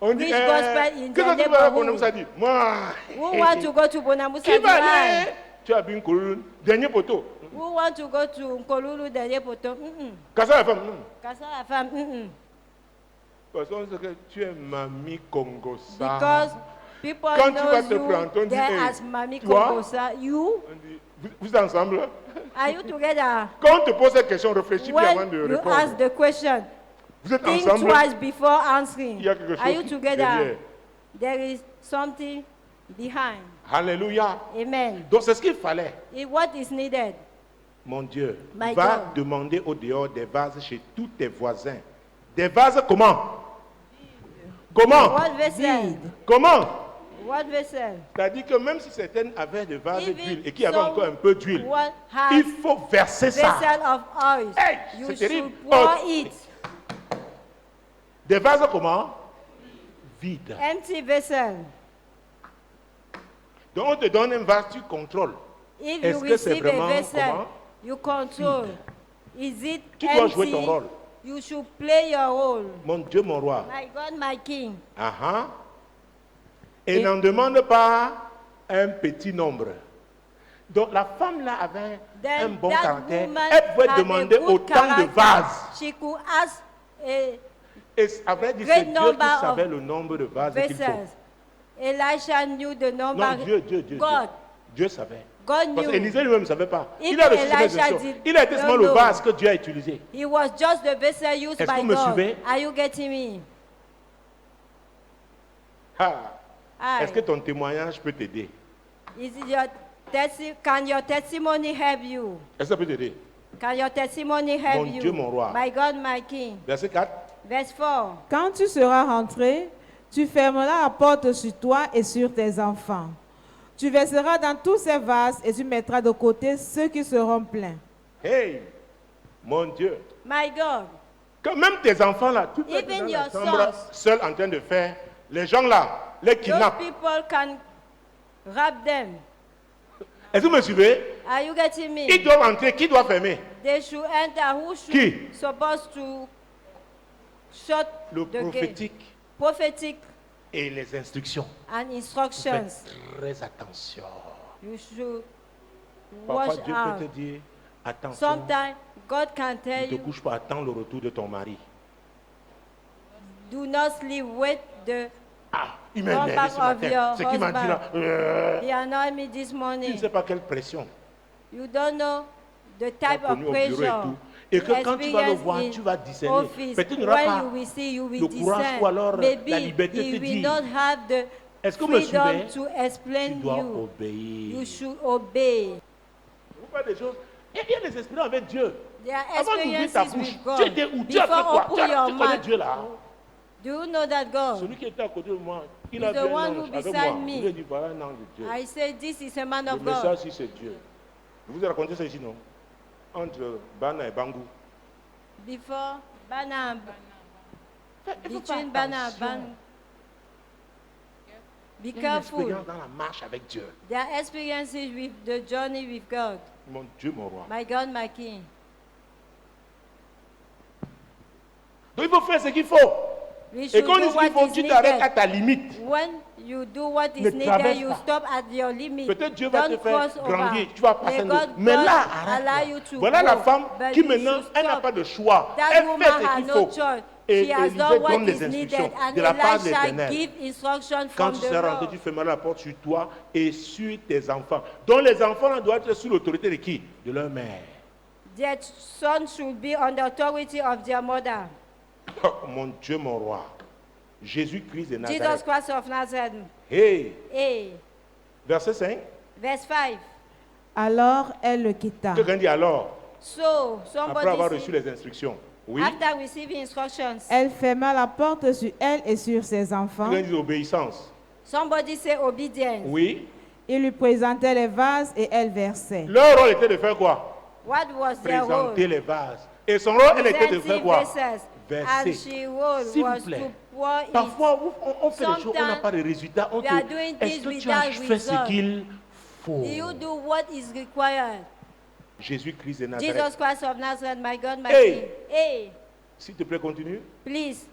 On dit, preach gospel in qu'est-ce their que tu vas faire pour nous? neighborhood. Ça dit, moi, who want to go to Bonamusa qui va Divine, aller? Tu as bu une colonne, dernier poteau. who want to go to Nkolulu Denyepoto, Kassa la femme, Kasala fam, parce qu'on sait que tu es mamie Congosa. because people Quand tu vas know te prendre, on you dit, there hey, as Mami toi? Kongosa. You, On dit, vous êtes ensemble? are you together? Quand on te pose cette question, réfléchis bien avant When de you répondre. ask the question, Vous êtes think ensemble? twice before answering. Il y a quelque chose Are you together? derrière. There is something behind. Alléluia. Amen. Donc c'est ce qu'il fallait. What is needed? Mon Dieu, My va God. demander au dehors des vases chez tous tes voisins. Des vases comment? Comment? What vessel? Comment? What vessel? C'est-à-dire que même si certaines avaient des vases Even d'huile et qu'il y avait some encore un peu d'huile, What il has faut verser ça. vessel of oil? Hey, You c'est should terrible. pour Oh. it. Des vases comment? Vides. Empty vessel. Donc on te donne un vase, tu contrôles. If Est-ce you que c'est receive a vraiment vessel, comment? you control. Is it Tu dois jouer ton empty? rôle. You should play your role. Mon Dieu, mon roi. My God, my King. Ah, et n'en demande pas un petit nombre. Donc la femme là avait un Then bon that caractère. woman Elle pouvait had a demander good autant de character. vases. She could ask a Et à vrai dire, Great c'est Dieu qui number savait of le nombre de vases qu'il faut. vessels. Elisha knew the number. Non, Dieu. God. Dieu savait. God Parce knew. qu'Élisée lui-même ne savait pas. Even Il a reçu ses Elisha instructions. did Il a été seulement not le know. vase que Dieu a utilisé. It was just the vessel used Est-ce que by vous me God. suivez? Are you getting me? Ah. Aye. Est-ce que ton témoignage peut t'aider? Is it your can your testimony help you? Est-ce que ça peut t'aider? Can your testimony help Mon you? Dieu, mon roi. My God, my King. Verset 4. Verse 4. Quand tu seras rentré, tu fermeras la porte sur toi et sur tes enfants. Tu verseras dans tous ces vases et tu mettras de côté ceux qui seront pleins. Hey, mon Dieu. My God. Que même tes enfants là, tu peux être Even dans your la chambre sons. seul en train de faire. Les gens là, les Those kidnappent. people can grab them. Est-ce que vous me suivez? Are you getting me? Ils doivent entrer. Qui doit fermer? They should enter. Who should Qui? supposed to shut Le the gate? prophétique Prophetic et les instructions. and instructions. Faites très attention. You should Parfois, watch Dieu out. peut te dire, attention, Sometimes God can ne tell te you, couche pas, attends le retour de ton mari. do not sleep, wait the Ah, il m'a Come énervé back ce of matin. your Ce qu'il m'a dit là, He annoyed me this tu ne morning. sais pas quelle pression. You don't know the Tu as type of connu au bureau et pressure. tout. Et que quand tu vas le experience voir, in tu vas discerner. office. Peut-être qu'il n'aura When pas you will see, you will le courage discern. ou alors Maybe la liberté he de will dire. not have the Est-ce que vous me freedom suivez? to Tu explain dois you. obéir. You should obey. Vous parlez des choses. Il y a des expériences avec Dieu. There are Avant d'ouvrir ta experiences bouche, with God. tu étais où? Tu as fait Before quoi? open your Tu connais mouth. Dieu là? Do you know that God? Celui qui était à côté de moi, il He's a the vu un one ange who avec beside moi. me. Il a dit, voilà un ange de Dieu. I say this is a man Le of God. message, si c'est Dieu. Je vous ai raconté ça ici, non? Entre Bana et Bangou. Before Bana, Il faut between faire Bana and attention. Ban. Be Il y a une careful. expérience dans la marche avec Dieu. There are experiences with the journey with God. Mon Dieu, mon roi. My God, my King. Donc il faut faire ce qu'il faut. We Et should quand on do dit ce what qu'il faut, is tu t'arrêtes à needed. ta limite. When you do what Ne is needed, traverse you pas. stop at your limit. Peut-être Dieu va te Don't faire cross grandir, over. tu vas passer May un God, autre. Mais God là, allow you arrête. to Voilà la grow. femme But qui you maintenant, should elle n'a stop. pas de choix. That Elle woman fait ce has qu'il no faut. choice. Et She has Élisée done what donne les is instructions needed, and de la part de Elisha l'Éternel. give instruction Quand from tu the seras rentré, Lord. tu fermeras la porte sur toi et sur tes enfants. Donc les enfants là, doivent être sous l'autorité de qui? De leur mère. Their son should be on the authority of their mother. Oh, mon Dieu, mon roi. Jésus-Christ de Jesus Nazareth. Christ of Nazareth. Hey, Hey, verset 5. verse 5. Alors elle le quitta. Quelqu'un dit alors, So, après avoir somebody reçu said, les instructions. Oui. after receiving instructions, Elle ferma la porte sur elle et sur ses enfants. Quelqu'un dit obéissance. somebody say obedience. Oui. Il lui présentait les vases et elle versait. Leur rôle était de faire quoi? What was their role? Présenter les vases. Et son rôle, elle était de faire Presenting quoi? vessels. And Verser. she role S'il vous was plaît. to pour it. Parfois, on fait des choses, on n'a Sometimes pas de résultats. On we are te- doing Est-ce this que tu as without fait ce result. qu'il faut? Do you do what is required? Jésus-Christ de Jesus Nazareth. Christ of Nazareth, my God, my Hey. King. Hey, S'il te plaît, continue. please,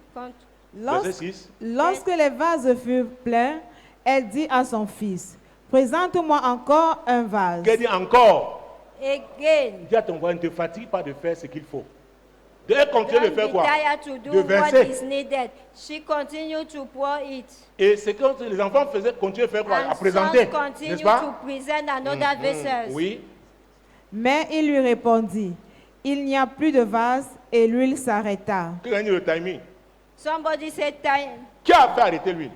Verset 6. Lorsque les vases furent pleins, elle dit à son fils, présente-moi encore un vase. Qu'elle dit encore? again. Dis à ton voisin, ne te fatigue pas de faire ce qu'il faut. De elle continue de Don't faire be quoi? tired to do De what verser. is needed. She continued to pour it. Et c'est quand les enfants faisaient, continuaient de faire quoi? À And présenter, sons continue n'est-ce to pas? present another vessels. Oui. Mais il lui répondit, il n'y a plus de vase et l'huile s'arrêta. Qui a dit le timing? Somebody said, time. Qui a fait arrêter l'huile?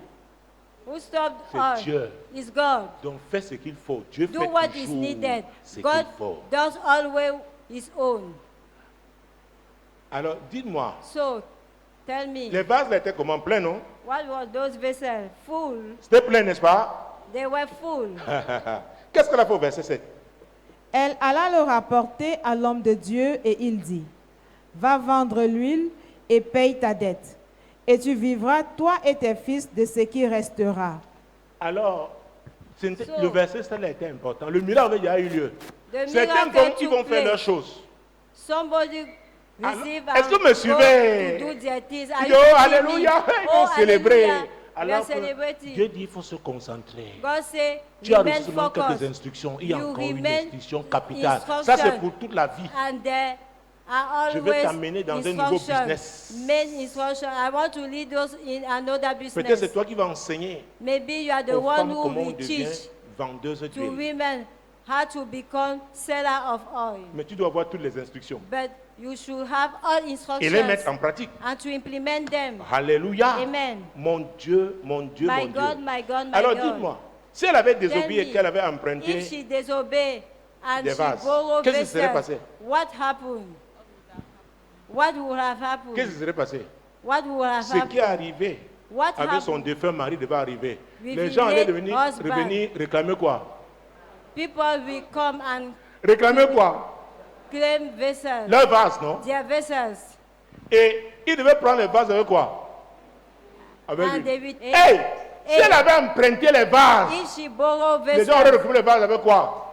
Who stopped C'est all? Dieu. It's God. Donc fais ce qu'il faut. Dieu Do fait what is toujours needed. ce qu'il God faut. does always his own. Alors, dites-moi, So, tell me, les vases là étaient comment? Pleins, non? what were those vessels? Full. C'était plein, n'est-ce pas? They were full. Qu'est-ce qu'elle a fait au verset 7? Elle alla le rapporter à l'homme de Dieu et il dit, va vendre l'huile et paye ta dette. Et tu vivras, toi et tes fils, de ce qui restera. Alors, So- le verset 7 a été important. Le miracle avait déjà eu lieu. The Certains miracle vont, ils took vont faire place. leurs choses. Somebody Alors, receive est-ce que and vous me suivez? go to do their things. Ils Are disent, you oh, with me? alléluia, ils Oh, vont célébrer. hallelujah. We are Alors que celebrating. Dieu dit, il faut se concentrer. God say, Tu as remain reçu seulement quelques focused. instructions. Il y a You encore une remain instruction capitale. instruction. Ça, c'est pour toute la vie. And there are Je veux always t'amener dans un nouveau instructions. business. Main instruction. I want to lead us in another Peut-être business. c'est toi qui vas enseigner Maybe you are the aux one femmes who comment on will devient teach vendeuse to d'huile. women how to become seller of oil. Mais tu dois avoir toutes les instructions But you should have all et instructions les mettre en pratique. and to implement them. Alléluia. Amen. Mon Dieu, mon Dieu, My mon God, Dieu. my God, my Alors God. dites-moi, si elle avait désobéi et me, qu'elle avait If emprunté, she disobey and des she vases, borrow qu'est-ce qui serait vessels, passé? what happened? What would have happened? qu'est-ce qui serait passé? What would have Ce qui est happened? arrivé What avec son happened? défunt mari devait arriver. With Les his gens allaient late husband. revenir réclamer quoi? People will come and Réclamer quoi? claim vessels, Leur vase, non? their vessels, Et ils devaient prendre les vases avec quoi? Avec and lui. they will. Hey! Si elle avait emprunté les vases, If she borrow les gens auraient vessels, récupéré les vases avec quoi?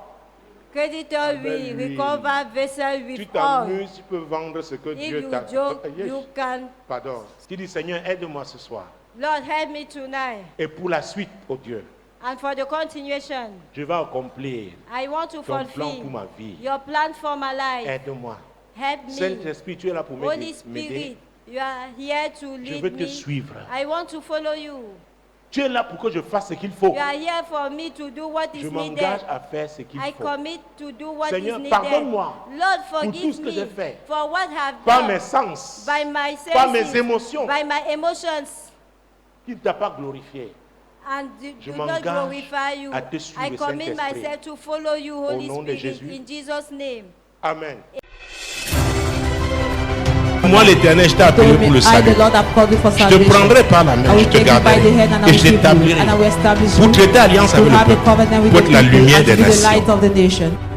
creditor will lui. recover vessel Tu with all. t'amuses, tu peux vendre ce que If Dieu you t'a joke, Yes. you can. Pardon. Tu dis, Seigneur, aide-moi ce soir. Lord, help me tonight. Et pour la suite, oh Dieu, And for the continuation, je vais accomplir I want to ton plan fulfill pour ma vie. your plan for my life. Aide-moi. Help me. Saint-Esprit, tu es là pour Holy m'aider. Spirit, you are here to Je lead veux te me. suivre. I want to follow you. Tu es là pour que je fasse ce qu'il faut. You are here for me to do what Je is m'engage needed. à faire ce qu'il I faut. commit to do what Seigneur, is needed. pardonne-moi Lord, tout forgive ce que me j'ai fait. for what I've Par done mes sens, by my par mes senses, émotions, by my emotions, qui ne t'a pas glorifié. and Je do not m'engage glorify you. à te suivre, I commit Saint-Esprit. myself to follow you, Holy nom de Spirit, Jésus. in Jesus' name. Amen. Moi, l'Éternel, je t'ai appelé told me, pour le I, salut. the Lord, have called you for Je te salvation. prendrai par la I main, je will te take you by garderai the hand and I et will je keep you, t'établirai and I will establish pour you traiter alliance to avec have le a peuple, covenant with pour the être la people lumière and des to be the light nations. of the nation.